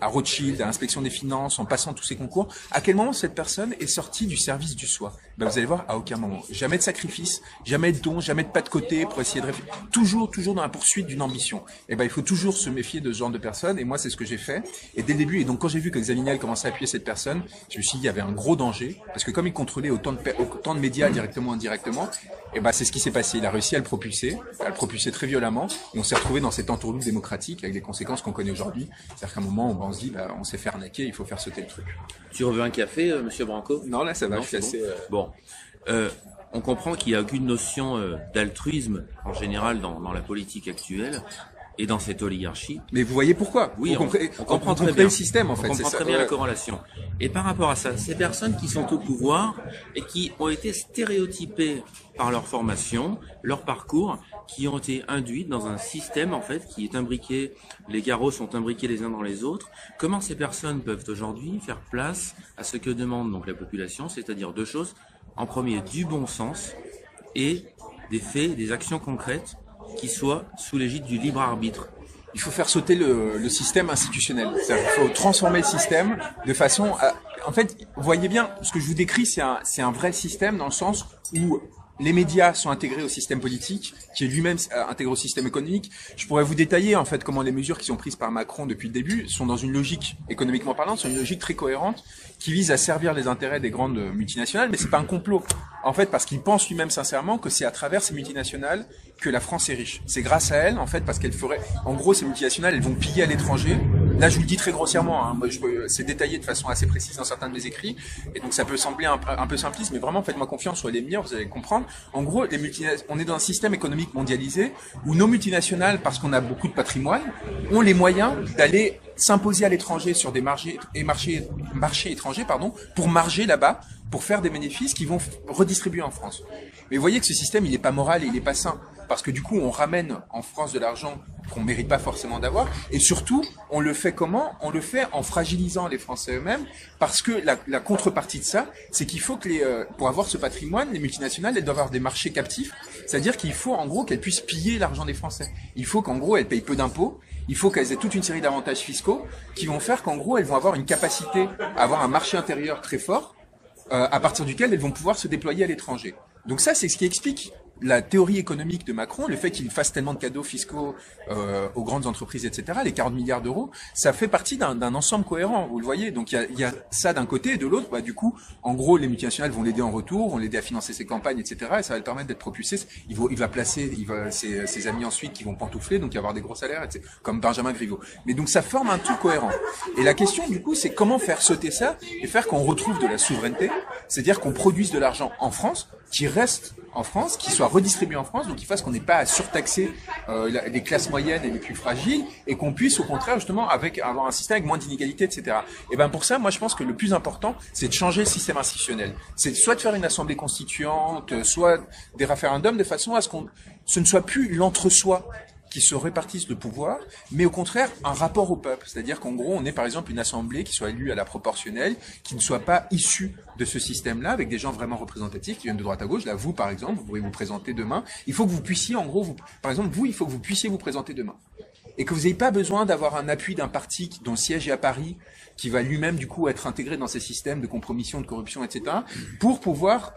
à Rothschild, à l'Inspection des Finances, en passant tous ces concours, à quel moment cette personne est sortie du service du soi? Vous allez voir, à aucun moment. Jamais de sacrifice, jamais de don, jamais de pas de côté pour essayer de réfléchir. Toujours dans la poursuite d'une ambition. Il faut toujours se méfier de ce genre de personnes, et moi c'est ce que j'ai fait. Et dès le début, et donc quand j'ai vu que Xavier Niel commençait à appuyer cette personne, je me suis dit il y avait un gros danger, parce que comme il contrôlait autant de médias directement ou indirectement, c'est ce qui s'est passé. Il a réussi à le propulser très violemment, et on s'est retrouvé dans cette entourloupe démocratique avec les conséquences qu'on connaît aujourd'hui. C'est-à-dire qu'à un moment, on se dit, on s'est fait arnaquer, il faut faire sauter le truc. Tu veux un café, monsieur Branco? Non, là ça va, non, je suis assez... Bon. On comprend qu'il n'y a aucune notion d'altruisme en général dans la politique actuelle et dans cette oligarchie. Mais vous voyez pourquoi? Oui, on comprend très bien le système en fait. On comprend très bien la corrélation. Et par rapport à ça, ces personnes qui sont au pouvoir et qui ont été stéréotypées par leur formation, leur parcours, qui ont été induites dans un système en fait qui est imbriqué, les carreaux sont imbriqués les uns dans les autres. Comment ces personnes peuvent aujourd'hui faire place à ce que demande donc la population, c'est-à-dire deux choses. En premier, du bon sens et des faits, des actions concrètes qui soient sous l'égide du libre arbitre. Il faut faire sauter le système institutionnel. C'est-à-dire qu'il faut transformer le système de façon à... En fait, vous voyez bien, ce que je vous décris, c'est un vrai système dans le sens où les médias sont intégrés au système politique, qui est lui-même intégré au système économique. Je pourrais vous détailler en fait comment les mesures qui sont prises par Macron depuis le début sont dans une logique, économiquement parlant, sont une logique très cohérente qui vise à servir les intérêts des grandes multinationales, mais c'est pas un complot. En fait, parce qu'il pense lui-même sincèrement que c'est à travers ces multinationales que la France est riche. C'est grâce à elles, en fait, parce qu'elles feraient... En gros, ces multinationales, elles vont piller à l'étranger. Là, je vous le dis très grossièrement, hein. Moi, c'est détaillé de façon assez précise dans certains de mes écrits, et donc ça peut sembler un peu simpliste, mais vraiment, faites-moi confiance, soyez les meilleurs, vous allez comprendre. En gros, on est dans un système économique mondialisé où nos multinationales, parce qu'on a beaucoup de patrimoine, ont les moyens d'aller s'imposer à l'étranger sur des marchés étrangers, pour marger là-bas, pour faire des bénéfices qui vont redistribuer en France. Mais vous voyez que ce système, il n'est pas moral et il n'est pas sain. Parce que du coup, on ramène en France de l'argent qu'on ne mérite pas forcément d'avoir. Et surtout, on le fait comment? On le fait en fragilisant les Français eux-mêmes. Parce que la contrepartie de ça, c'est qu'il faut que pour avoir ce patrimoine, les multinationales, elles doivent avoir des marchés captifs. C'est-à-dire qu'il faut en gros qu'elles puissent piller l'argent des Français. Il faut qu'en gros, elles payent peu d'impôts il faut qu'elles aient toute une série d'avantages fiscaux qui vont faire qu'en gros, elles vont avoir une capacité à avoir un marché intérieur très fort, à partir duquel elles vont pouvoir se déployer à l'étranger. Donc ça, c'est ce qui explique la théorie économique de Macron, le fait qu'il fasse tellement de cadeaux fiscaux aux grandes entreprises, etc., les 40 milliards d'euros, ça fait partie d'un ensemble cohérent, vous le voyez. Donc il y a ça d'un côté, et de l'autre, du coup, en gros, les multinationales vont l'aider en retour, vont l'aider à financer ses campagnes, etc., et ça va le permettre d'être propulsé. Il va placer ses amis ensuite qui vont pantoufler, donc il va avoir des gros salaires, etc., comme Benjamin Griveaux. Mais donc ça forme un tout cohérent. Et la question, du coup, c'est comment faire sauter ça et faire qu'on retrouve de la souveraineté, c'est-à-dire qu'on produise de l'argent en France, qui reste en France, qui soit redistribué en France, donc qui fasse qu'on n'ait pas à surtaxer les classes moyennes et les plus fragiles, et qu'on puisse au contraire justement avoir un système avec moins d'inégalités, etc. Et ben pour ça, moi je pense que le plus important, c'est de changer le système institutionnel. C'est soit de faire une assemblée constituante, soit des référendums, de façon à ce qu'on ce ne soit plus l'entre-soi qui se répartissent le pouvoir, mais au contraire un rapport au peuple. C'est-à-dire qu'en gros, on ait par exemple une assemblée qui soit élue à la proportionnelle, qui ne soit pas issue de ce système-là, avec des gens vraiment représentatifs qui viennent de droite à gauche. Là, vous, par exemple, vous pourrez vous présenter demain. Il faut que vous puissiez, en gros, par exemple, vous, il faut que vous puissiez vous présenter demain. Et que vous n'ayez pas besoin d'avoir un appui d'un parti dont le siège est à Paris, qui va lui-même du coup être intégré dans ces systèmes de compromission, de corruption, etc., pour pouvoir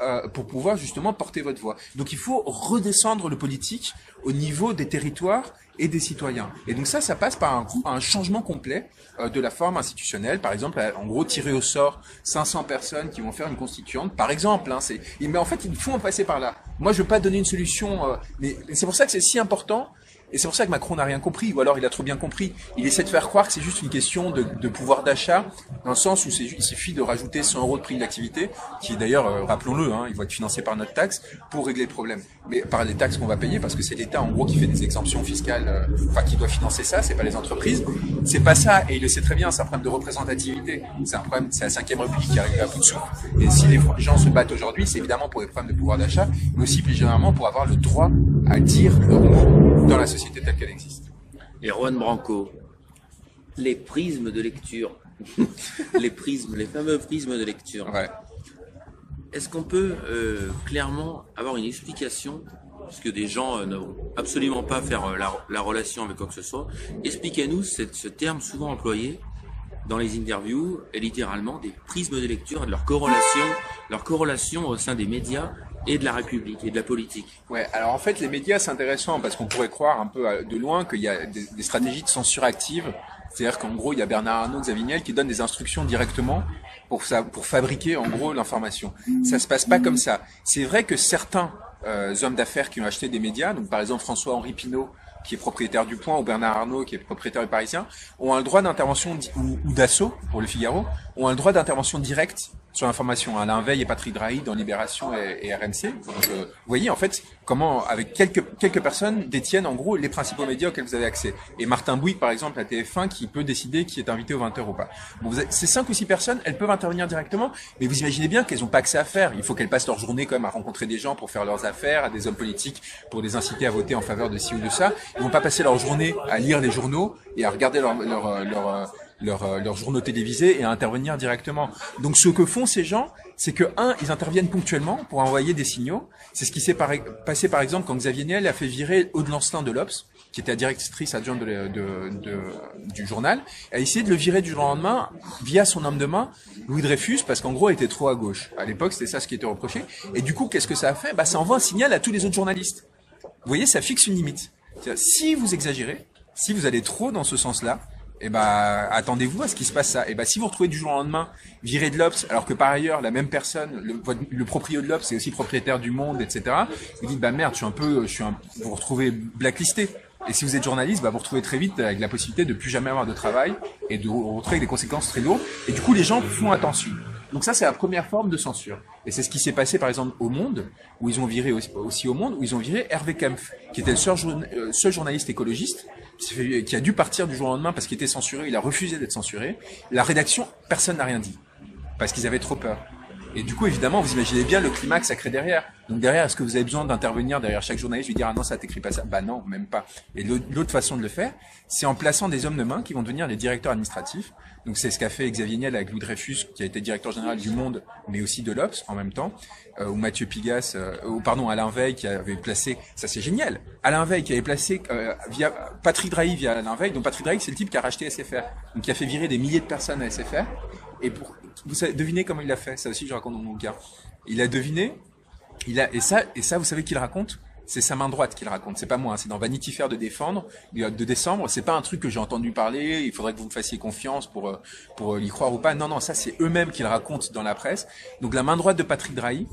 justement porter votre voix. Donc il faut redescendre le politique au niveau des territoires et des citoyens. Et donc ça passe par un changement complet de la forme institutionnelle. Par exemple, en gros, tirer au sort 500 personnes qui vont faire une constituante, par exemple. Mais en fait, il faut en passer par là. Moi, je veux pas donner une solution, mais c'est pour ça que c'est si important. Et c'est pour ça que Macron n'a rien compris, ou alors il a trop bien compris. Il essaie de faire croire que c'est juste une question de pouvoir d'achat, dans le sens où il suffit de rajouter 100 € de prix de l'activité, qui d'ailleurs, rappelons-le, il va être financé par notre taxe, pour régler le problème. Mais par les taxes qu'on va payer, parce que c'est l'État en gros qui fait des exemptions fiscales, qui doit financer ça, c'est pas les entreprises. C'est pas ça, et il le sait très bien, c'est un problème de représentativité. C'est un problème, c'est la 5e République qui arrive à bout de souffle. Et si les gens se battent aujourd'hui, c'est évidemment pour des problèmes de pouvoir d'achat, mais aussi plus généralement pour avoir le droit à dire leur mot dans la société telle qu'elle existe. Et Juan Branco, les prismes de lecture, les fameux prismes de lecture. Ouais. Est-ce qu'on peut clairement avoir une explication, parce que des gens ne vont absolument pas faire la relation avec quoi que ce soit. Expliquez-nous ce terme souvent employé dans les interviews, et littéralement des prismes de lecture et de leur corrélation au sein des médias et de la République et de la politique. Ouais, alors en fait les médias c'est intéressant parce qu'on pourrait croire un peu de loin qu'il y a des stratégies de censure active. C'est-à-dire qu'en gros il y a Bernard Arnault, Xavier Niel qui donnent des instructions directement pour fabriquer en gros l'information. Ça se passe pas comme ça. C'est vrai que certains hommes d'affaires qui ont acheté des médias, donc par exemple François-Henri Pinault qui est propriétaire du Point, ou Bernard Arnault qui est propriétaire du Parisien, ont un droit d'intervention, ou Dassault pour le Figaro, ont un droit d'intervention directe sur l'information. Alain Veil et Patrick Drahi dans Libération et RMC. Donc, vous voyez en fait comment, avec quelques personnes, détiennent en gros les principaux médias auxquels vous avez accès. Et Martin Bouygues, par exemple, à TF1, qui peut décider qui est invité aux 20h ou pas. Bon, ces 5 ou 6 personnes, elles peuvent intervenir directement, mais vous imaginez bien qu'elles n'ont pas accès à faire. Il faut qu'elles passent leur journée quand même à rencontrer des gens pour faire leurs affaires, à des hommes politiques pour les inciter à voter en faveur de ci ou de ça. Ils vont pas passer leur journée à lire les journaux et à regarder leurs journaux télévisés et à intervenir directement. Donc ce que font ces gens, c'est que ils interviennent ponctuellement pour envoyer des signaux. C'est ce qui s'est passé par exemple quand Xavier Niel a fait virer Aude Lancelin de l'Obs, qui était la directrice adjointe du journal, a essayé de le virer du jour au lendemain via son homme de main, Louis Dreyfus, parce qu'en gros, il était trop à gauche. À l'époque, c'était ça ce qui était reproché. Et du coup, qu'est-ce que ça a fait? Ça envoie un signal à tous les autres journalistes. Vous voyez, ça fixe une limite. C'est-à-dire, si vous exagérez, si vous allez trop dans ce sens-là, attendez-vous à ce qu'il se passe ça. Si vous retrouvez du jour au lendemain viré de l'Obs, alors que par ailleurs la même personne, le propriétaire de l'Obs, c'est aussi propriétaire du Monde, etc. Vous dites merde, vous vous retrouvez blacklisté. Et si vous êtes journaliste, vous retrouvez très vite avec la possibilité de plus jamais avoir de travail et de vous retrouver avec des conséquences très lourdes. Et du coup, les gens font attention. Donc ça, c'est la première forme de censure. Et c'est ce qui s'est passé, par exemple, au Monde, où ils ont viré aussi au Monde, où ils ont viré Hervé Kempf, qui était le seul journaliste écologiste, qui a dû partir du jour au lendemain parce qu'il était censuré. Il a refusé d'être censuré. La rédaction, personne n'a rien dit. Parce qu'ils avaient trop peur. Et du coup, évidemment, vous imaginez bien le climat que ça crée derrière. Donc derrière, est-ce que vous avez besoin d'intervenir derrière chaque journaliste, lui dire ah non, ça t'écrit pas ça? Bah non, même pas. Et l'autre façon de le faire, c'est en plaçant des hommes de main qui vont devenir les directeurs administratifs. Donc c'est ce qu'a fait Xavier Niel avec Louis Dreyfus, qui a été directeur général du Monde, mais aussi de l'Obs en même temps, ou Mathieu Pigasse, Alain Veil qui avait placé, ça c'est génial, Alain Veil qui avait placé via Patrick Drahi via Alain Veil. Donc Patrick Drahi, c'est le type qui a racheté SFR, donc qui a fait virer des milliers de personnes à SFR. Et vous savez, devinez comment il a fait. Ça aussi je raconte dans mon bouquin. Il a deviné, et ça vous savez qui le raconte? C'est sa main droite qui le raconte, c'est pas moi, hein. C'est dans Vanity Fair de décembre, c'est pas un truc que j'ai entendu parler, il faudrait que vous me fassiez confiance pour y croire ou pas. Non, ça c'est eux-mêmes qui le racontent dans la presse. Donc la main droite de Patrick Drahi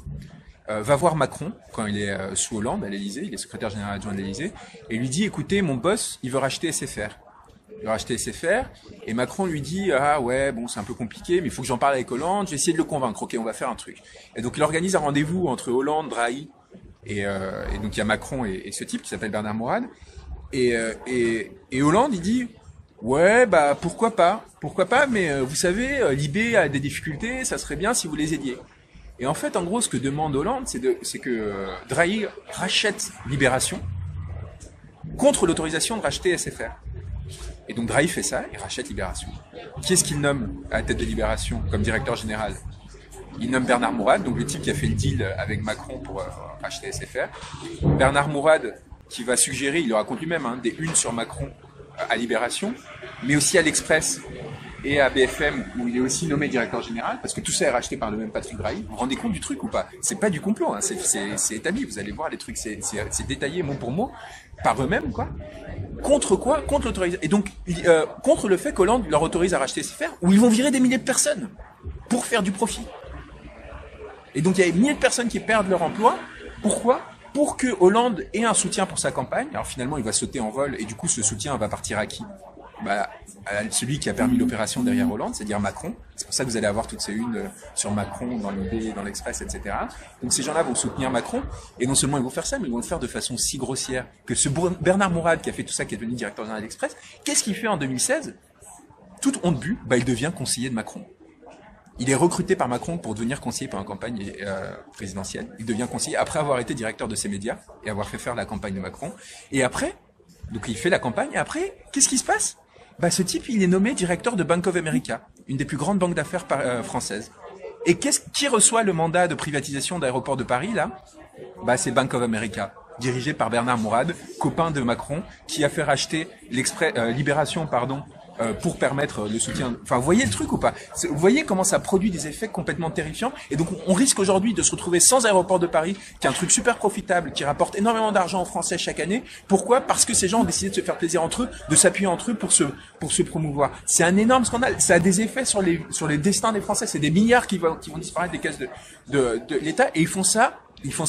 va voir Macron quand il est sous Hollande à l'Élysée, il est secrétaire général adjoint de l'Élysée, et lui dit écoutez, mon boss, il veut racheter SFR. Il veut racheter SFR, et Macron lui dit ah ouais bon c'est un peu compliqué mais il faut que j'en parle avec Hollande, je vais essayer de le convaincre, ok on va faire un truc. Et donc il organise un rendez-vous entre Hollande, Drahi et donc il y a Macron et ce type qui s'appelle Bernard Mourad et Hollande il dit ouais bah pourquoi pas mais vous savez Libé a des difficultés, ça serait bien si vous les aidiez. Et en fait en gros ce que demande Hollande c'est que Drahi rachète Libération contre l'autorisation de racheter SFR. Et donc Drahi fait ça, il rachète Libération. Qui est-ce qu'il nomme à la tête de Libération comme directeur général? Il nomme Bernard Mourad, donc le type qui a fait le deal avec Macron pour racheter SFR. Bernard Mourad qui va suggérer, il le raconte lui-même, hein, des unes sur Macron à Libération, mais aussi à l'Express et à BFM où il est aussi nommé directeur général, parce que tout ça est racheté par le même Patrick Drahi. Vous vous rendez compte du truc ou pas? C'est pas du complot, hein, c'est établi, vous allez voir les trucs, c'est détaillé mot pour mot, par eux-mêmes quoi. Contre quoi? Contre l'autorisation. Et donc, contre le fait qu'Hollande leur autorise à racheter SFR, où ils vont virer des milliers de personnes pour faire du profit. Et donc, il y a des milliers de personnes qui perdent leur emploi. Pourquoi? Pour que Hollande ait un soutien pour sa campagne. Alors finalement, il va sauter en vol, et du coup, ce soutien va partir à qui? Bah, à celui qui a permis l'opération derrière Hollande, c'est-à-dire Macron. C'est pour ça que vous allez avoir toutes ces unes sur Macron dans l'IB, dans l'Express, etc. Donc ces gens-là vont soutenir Macron, et non seulement ils vont faire ça, mais ils vont le faire de façon si grossière que ce Bernard Mourad qui a fait tout ça, qui est devenu directeur général d'Express, qu'est-ce qu'il fait en 2016? Toute honte bu, bah il devient conseiller de Macron. Il est recruté par Macron pour devenir conseiller pour une campagne présidentielle. Il devient conseiller après avoir été directeur de ses médias et avoir fait faire la campagne de Macron. Et après, donc il fait la campagne, et après, qu'est-ce qui se passe? Bah, ce type, il est nommé directeur de Bank of America, une des plus grandes banques d'affaires françaises. Et qui reçoit le mandat de privatisation d'aéroport de Paris, là? Bah, c'est Bank of America, dirigé par Bernard Mourad, copain de Macron, qui a fait racheter Libération, pour permettre le soutien. Enfin, vous voyez le truc ou pas? Vous voyez comment ça produit des effets complètement terrifiants? Et donc, on risque aujourd'hui de se retrouver sans aéroport de Paris, qui est un truc super profitable, qui rapporte énormément d'argent aux Français chaque année. Pourquoi? Parce que ces gens ont décidé de se faire plaisir entre eux, de s'appuyer entre eux pour se promouvoir. C'est un énorme scandale. Ça a des effets sur les destins des Français. C'est des milliards qui vont disparaître des caisses de l'État. Et ils font ça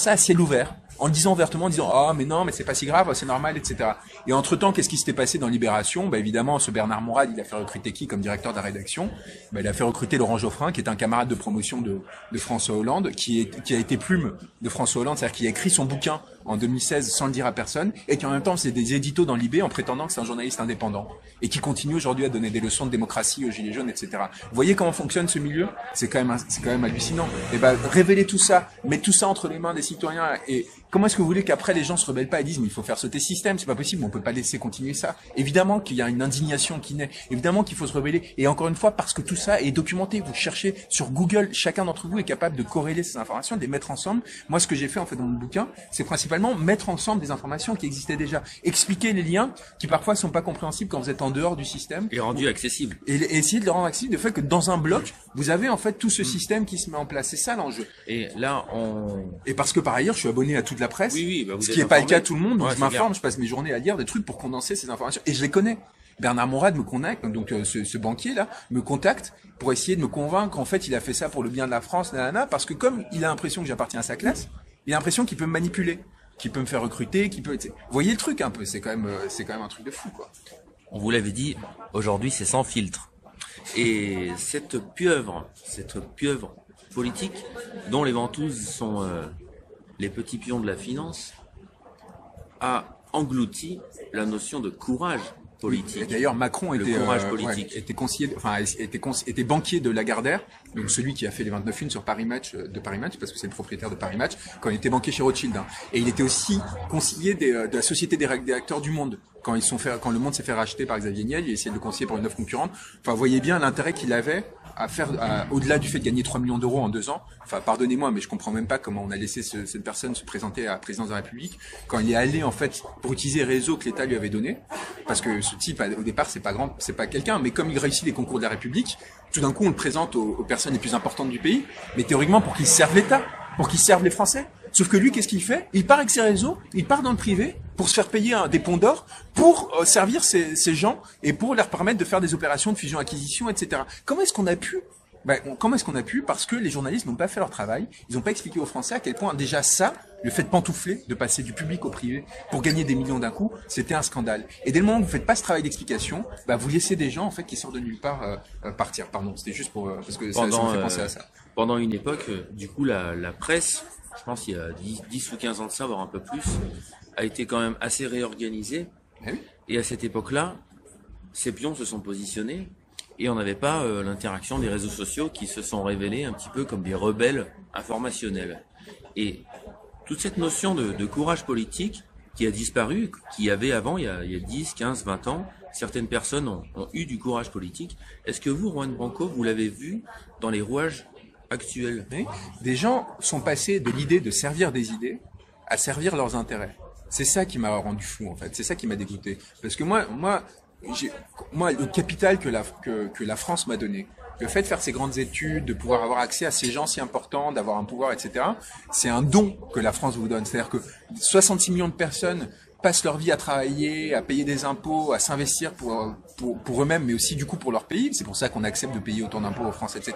à ciel ouvert. En le disant ouvertement, en disant ah mais non mais c'est pas si grave, c'est normal, etc. Et entre temps, qu'est-ce qui s'était passé dans Libération? Bah évidemment, ce Bernard Mourad, il a fait recruter qui comme directeur de la rédaction? Bah il a fait recruter Laurent Geoffrin, qui est un camarade de promotion de François Hollande, qui a été plume de François Hollande, c'est-à-dire qui a écrit son bouquin en 2016 sans le dire à personne, et qui en même temps c'est des éditos dans l'IB en prétendant que c'est un journaliste indépendant, et qui continue aujourd'hui à donner des leçons de démocratie aux gilets jaunes, etc. Vous voyez comment fonctionne ce milieu? C'est quand même hallucinant. Et bah révéler tout ça, mettre tout ça entre les mains des citoyens, et comment est-ce que vous voulez qu'après les gens se rebellent pas et disent mais il faut faire sauter ce système, c'est pas possible, on peut pas laisser continuer ça. Évidemment qu'il y a une indignation qui naît, évidemment qu'il faut se rebeller, et encore une fois parce que tout ça est documenté, vous cherchez sur Google, chacun d'entre vous est capable de corréler ces informations, de les mettre ensemble. Moi ce que j'ai fait en fait dans mon bouquin, c'est principalement mettre ensemble des informations qui existaient déjà, expliquer les liens qui parfois sont pas compréhensibles quand vous êtes en dehors du système, et rendu accessible, et essayer de le rendre accessible, de fait que dans un bloc vous avez en fait tout ce système qui se met en place. C'est ça l'enjeu. Et là et parce que par ailleurs je suis abonné à toute la presse, oui, bah ce qui n'est pas le cas de tout le monde, donc ouais, je m'informe, je passe mes journées à lire des trucs pour condenser ces informations, et je les connais. Bernard Mourad me contacte, donc ce banquier là me contacte pour essayer de me convaincre qu'en fait il a fait ça pour le bien de la France, parce que comme il a l'impression que j'appartiens à sa classe, il a l'impression qu'il peut me manipuler, qu'il peut me faire recruter, qu'il peut. Vous voyez le truc un peu, c'est quand même un truc de fou quoi. On vous l'avait dit, aujourd'hui c'est sans filtre. Et cette pieuvre politique, dont les ventouses sont les petits pions de la finance, a englouti la notion de courage politique. Et d'ailleurs, Macron Le était, courage politique. était conseiller, enfin, était banquier de Lagardère, donc celui qui a fait les 29 sur Paris Match, de Paris Match, parce que c'est le propriétaire de Paris Match, quand il était banquier chez Rothschild. Hein. Et il était aussi conseiller de la Société des rédacteurs du Monde. Quand le Monde s'est fait racheter par Xavier Niel, il a essayé de le conseiller pour une offre concurrente. Enfin, vous voyez bien l'intérêt qu'il avait à faire, au-delà du fait de gagner 3 millions d'euros en 2 ans. Enfin, pardonnez-moi, mais je comprends même pas comment on a laissé cette personne se présenter à la présidence de la République quand il est allé, en fait, pour utiliser les réseaux que l'État lui avait donnés. Parce que ce type, au départ, c'est pas quelqu'un, mais comme il réussit les concours de la République, tout d'un coup, on le présente aux personnes les plus importantes du pays, mais théoriquement pour qu'il serve l'État, pour qu'il serve les Français. Sauf que lui, qu'est-ce qu'il fait? Il part avec ses réseaux, il part dans le privé pour se faire payer des ponts d'or pour servir ces gens et pour leur permettre de faire des opérations de fusion-acquisition, etc. Comment est-ce qu'on a pu? Comment est-ce qu'on a pu? Parce que les journalistes n'ont pas fait leur travail, ils n'ont pas expliqué aux Français à quel point déjà ça, le fait de pantoufler, de passer du public au privé pour gagner des millions d'un coup, c'était un scandale. Et dès le moment où vous faites pas ce travail d'explication, vous laissez des gens en fait qui sortent de nulle part partir. Pardon, c'était juste pour parce que ça me fait penser à ça. Pendant une époque, du coup, la presse, je pense il y a 10 ou 15 ans de ça, voire un peu plus, a été quand même assez réorganisée. Oui. Et à cette époque-là, ces pions se sont positionnés et on n'avait pas l'interaction des réseaux sociaux qui se sont révélés un petit peu comme des rebelles informationnels. Et toute cette notion de courage politique qui a disparu, qui avait avant, il y a 10, 15, 20 ans, certaines personnes ont eu du courage politique. Est-ce que vous, Juan Branco, vous l'avez vu dans les rouages actuels? Oui. Des gens sont passés de l'idée de servir des idées à servir leurs intérêts. C'est ça qui m'a rendu fou, en fait. C'est ça qui m'a dégoûté. Parce que moi, le capital que la France m'a donné, le fait de faire ces grandes études, de pouvoir avoir accès à ces gens si importants, d'avoir un pouvoir, etc., c'est un don que la France vous donne. C'est-à-dire que 66 millions de personnes passent leur vie à travailler, à payer des impôts, à s'investir pour eux-mêmes, mais aussi du coup pour leur pays. C'est pour ça qu'on accepte de payer autant d'impôts en France, etc.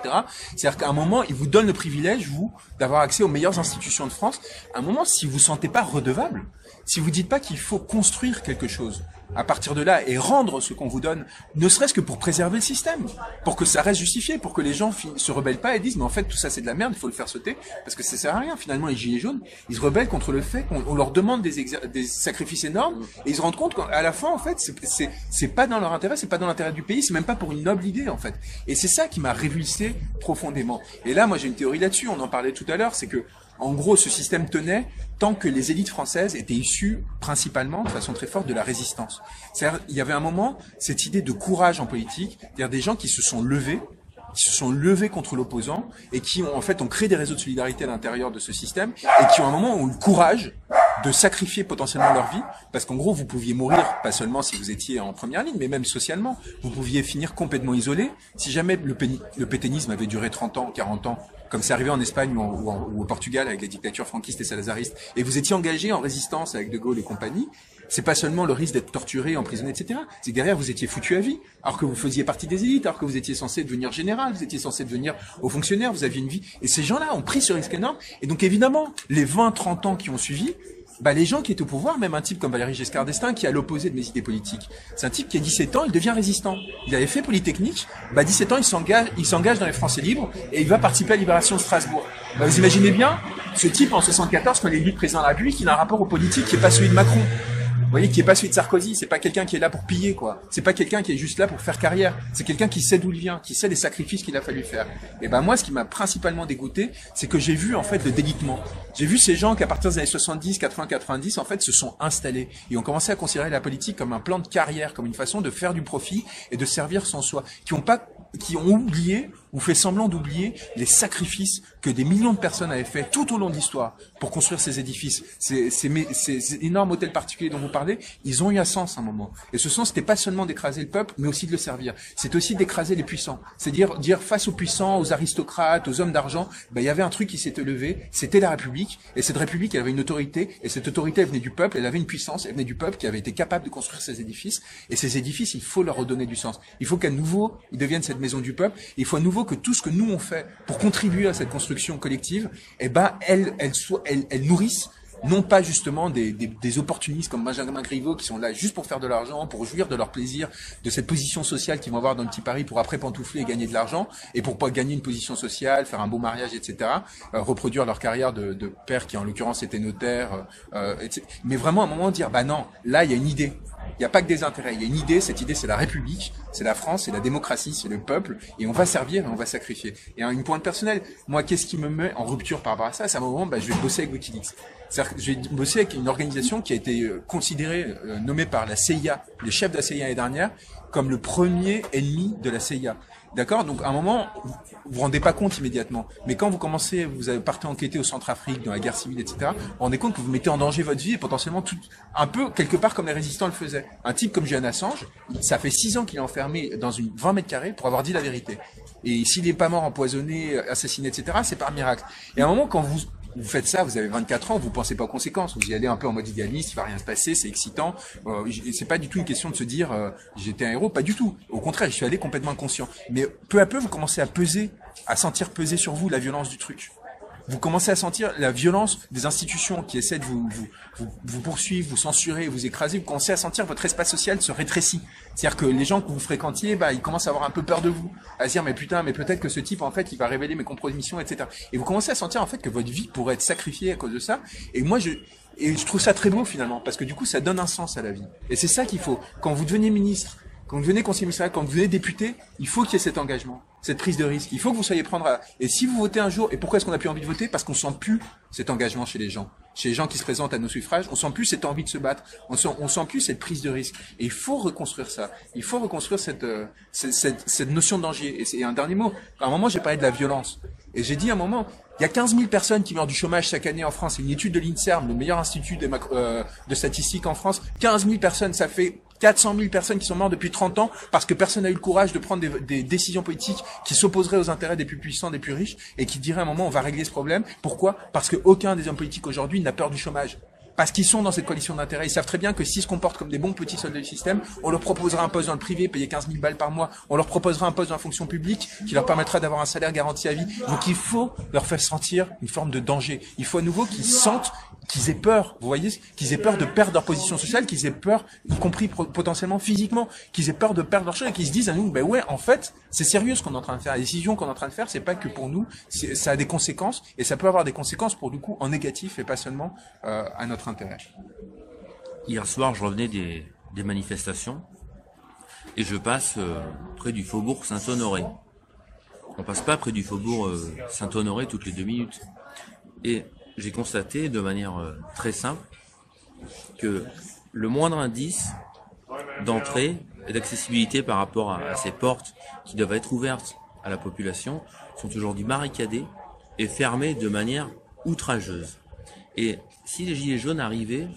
C'est-à-dire qu'à un moment, ils vous donnent le privilège, vous, d'avoir accès aux meilleures institutions de France. À un moment, si vous ne vous sentez pas redevable, si vous dites pas qu'il faut construire quelque chose à partir de là et rendre ce qu'on vous donne, ne serait-ce que pour préserver le système, pour que ça reste justifié, pour que les gens se rebellent pas et disent mais en fait tout ça c'est de la merde, il faut le faire sauter parce que ça sert à rien. Finalement les gilets jaunes, ils se rebellent contre le fait qu'on leur demande des sacrifices énormes et ils se rendent compte qu'à la fin en fait c'est pas dans leur intérêt, c'est pas dans l'intérêt du pays, c'est même pas pour une noble idée en fait. Et c'est ça qui m'a révulsé profondément. Et là moi j'ai une théorie là-dessus, on en parlait tout à l'heure, c'est que en gros, ce système tenait tant que les élites françaises étaient issues principalement, de façon très forte, de la résistance. C'est-à-dire, il y avait un moment, cette idée de courage en politique, c'est-à-dire des gens qui se sont levés contre l'opposant et qui ont créé des réseaux de solidarité à l'intérieur de ce système et qui ont un moment eu le courage de sacrifier potentiellement leur vie, parce qu'en gros, vous pouviez mourir, pas seulement si vous étiez en première ligne, mais même socialement. Vous pouviez finir complètement isolé. Si jamais le pétainisme avait duré 30 ans, 40 ans, comme c'est arrivé en Espagne ou au Portugal avec les dictatures franquistes et salazaristes, et vous étiez engagé en résistance avec De Gaulle et compagnie, c'est pas seulement le risque d'être torturé, emprisonné, etc. C'est que derrière, vous étiez foutu à vie, alors que vous faisiez partie des élites, alors que vous étiez censé devenir général, vous étiez censé devenir haut fonctionnaire, vous aviez une vie. Et ces gens-là ont pris ce risque énorme. Et donc, évidemment, les 20, 30 ans qui ont suivi, les gens qui étaient au pouvoir, même un type comme Valéry Giscard d'Estaing, qui est à l'opposé de mes idées politiques, c'est un type qui a 17 ans, il devient résistant. Il avait fait Polytechnique, 17 ans, il s'engage dans les Français libres, et il va participer à la libération de Strasbourg. Vous imaginez bien, ce type, en 74, quand il est élu président de la République, il a un rapport aux politiques qui est pas celui de Macron. Vous voyez, qui est pas celui de Sarkozy, c'est pas quelqu'un qui est là pour piller, quoi. C'est pas quelqu'un qui est juste là pour faire carrière. C'est quelqu'un qui sait d'où il vient, qui sait les sacrifices qu'il a fallu faire. Et moi, ce qui m'a principalement dégoûté, c'est que j'ai vu, en fait, le délitement. J'ai vu ces gens qui, à partir des années 70, 80, 90, en fait, se sont installés et ont commencé à considérer la politique comme un plan de carrière, comme une façon de faire du profit et de servir sans soi. Qui ont oublié ou fait semblant d'oublier les sacrifices que des millions de personnes avaient fait tout au long de l'histoire pour construire ces édifices. Ces énormes hôtels particuliers dont vous parlez, ils ont eu un sens à un moment. Et ce sens, c'était pas seulement d'écraser le peuple, mais aussi de le servir. C'est aussi d'écraser les puissants. C'est dire face aux puissants, aux aristocrates, aux hommes d'argent, il y avait un truc qui s'était levé, c'était la République. Et cette République, elle avait une autorité, et cette autorité, elle venait du peuple, elle avait une puissance, elle venait du peuple qui avait été capable de construire ces édifices. Et ces édifices, il faut leur redonner du sens. Il faut qu'à nouveau, ils deviennent cette maison du peuple. Il faut à nouveau que tout ce que nous on fait pour contribuer à cette construction collective, elles nourrissent non pas justement des opportunistes comme Benjamin Griveaux qui sont là juste pour faire de l'argent, pour jouir de leur plaisir, de cette position sociale qu'ils vont avoir dans le petit Paris pour après pantoufler et gagner de l'argent, et pour pas gagner une position sociale, faire un beau mariage, etc., reproduire leur carrière de père qui en l'occurrence était notaire, etc. Mais vraiment à un moment dire, non, là il y a une idée. Il n'y a pas que des intérêts. Il y a une idée. Cette idée, c'est la République, c'est la France, c'est la démocratie, c'est le peuple. Et on va servir et on va sacrifier. Et une pointe personnelle. Moi, qu'est-ce qui me met en rupture par rapport à ça? C'est à un moment, je vais bosser avec Wikileaks. C'est-à-dire que je vais bosser avec une organisation qui a été considérée, nommée par la CIA, les chefs de la CIA l'année dernière, comme le premier ennemi de la CIA. D'accord? Donc, à un moment, vous vous rendez pas compte immédiatement. Mais quand vous commencez, partez enquêter au Centrafrique, dans la guerre civile, etc., vous vous rendez compte que vous mettez en danger votre vie et potentiellement un peu, quelque part, comme les résistants le faisaient. Un type comme Julian Assange, ça fait 6 ans qu'il est enfermé dans 20 mètres carrés pour avoir dit la vérité. Et s'il est pas mort empoisonné, assassiné, etc., c'est par miracle. Et à un moment, quand vous faites ça, vous avez 24 ans, vous pensez pas aux conséquences, vous y allez un peu en mode idéaliste, il va rien se passer, c'est excitant. C'est pas du tout une question de se dire j'étais un héros, pas du tout. Au contraire, je suis allé complètement inconscient. Mais peu à peu, vous commencez à sentir peser sur vous la violence du truc. Vous commencez à sentir la violence des institutions qui essaient de vous poursuivre, vous censurer, vous écraser. Vous commencez à sentir votre espace social se rétrécit. C'est-à-dire que les gens que vous fréquentiez, ils commencent à avoir un peu peur de vous. À se dire, mais putain, mais peut-être que ce type, en fait, il va révéler mes compromissions, etc. Et vous commencez à sentir, en fait, que votre vie pourrait être sacrifiée à cause de ça. Et moi, je trouve ça très beau, finalement, parce que du coup, ça donne un sens à la vie. Et c'est ça qu'il faut. Quand vous devenez ministre, quand vous devenez conseiller municipal, quand vous devenez député, il faut qu'il y ait cet engagement, cette prise de risque. Il faut que vous soyez Et si vous votez un jour, et pourquoi est-ce qu'on n'a plus envie de voter? Parce qu'on sent plus cet engagement chez les gens qui se présentent à nos suffrages. On sent plus cette envie de se battre. On sent plus cette prise de risque. Et il faut reconstruire ça. Il faut reconstruire cette notion de danger. Et un dernier mot. À un moment, j'ai parlé de la violence. Et j'ai dit à un moment, il y a 15 000 personnes qui meurent du chômage chaque année en France. C'est une étude de l'INSERM, le meilleur institut de statistiques en France. 15 000 personnes, ça fait 400 000 personnes qui sont mortes depuis 30 ans parce que personne n'a eu le courage de prendre des décisions politiques qui s'opposeraient aux intérêts des plus puissants, des plus riches et qui diraient à un moment on va régler ce problème. Pourquoi? Parce que aucun des hommes politiques aujourd'hui n'a peur du chômage. Parce qu'ils sont dans cette coalition d'intérêts. Ils savent très bien que s'ils se comportent comme des bons petits soldats du système, on leur proposera un poste dans le privé, payer 15 000 balles par mois. On leur proposera un poste dans la fonction publique qui leur permettra d'avoir un salaire garanti à vie. Donc il faut leur faire sentir une forme de danger. Il faut à nouveau qu'ils sentent qu'ils aient peur, vous voyez, qu'ils aient peur de perdre leur position sociale, qu'ils aient peur, y compris potentiellement physiquement, qu'ils aient peur de perdre leur chose et qu'ils se disent à nous, ouais, en fait, c'est sérieux ce qu'on est en train de faire. La décision qu'on est en train de faire, c'est pas que pour nous, ça a des conséquences et ça peut avoir des conséquences pour du coup en négatif et pas seulement à notre intérêt. Hier soir, je revenais des manifestations et je passe près du faubourg Saint-Honoré. On passe pas près du faubourg Saint-Honoré toutes les 2 minutes. Et j'ai constaté de manière très simple que le moindre indice d'entrée et d'accessibilité par rapport à ces portes qui doivent être ouvertes à la population sont aujourd'hui barricadées et fermées de manière outrageuse. Et si les Gilets jaunes arrivaient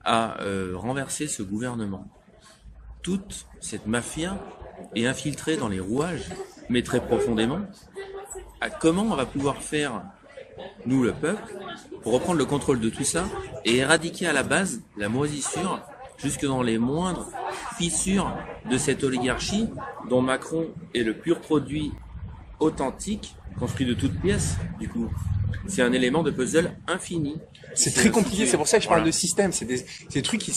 à renverser ce gouvernement, toute cette mafia est infiltrée dans les rouages, mais très profondément, comment on va pouvoir faire, nous le peuple, pour reprendre le contrôle de tout ça et éradiquer à la base la moisissure jusque dans les moindres fissures de cette oligarchie dont Macron est le pur produit authentique, construit de toutes pièces, du coup. C'est un élément de puzzle infini. C'est très compliqué, c'est pour ça que je parle de système. C'est des trucs qui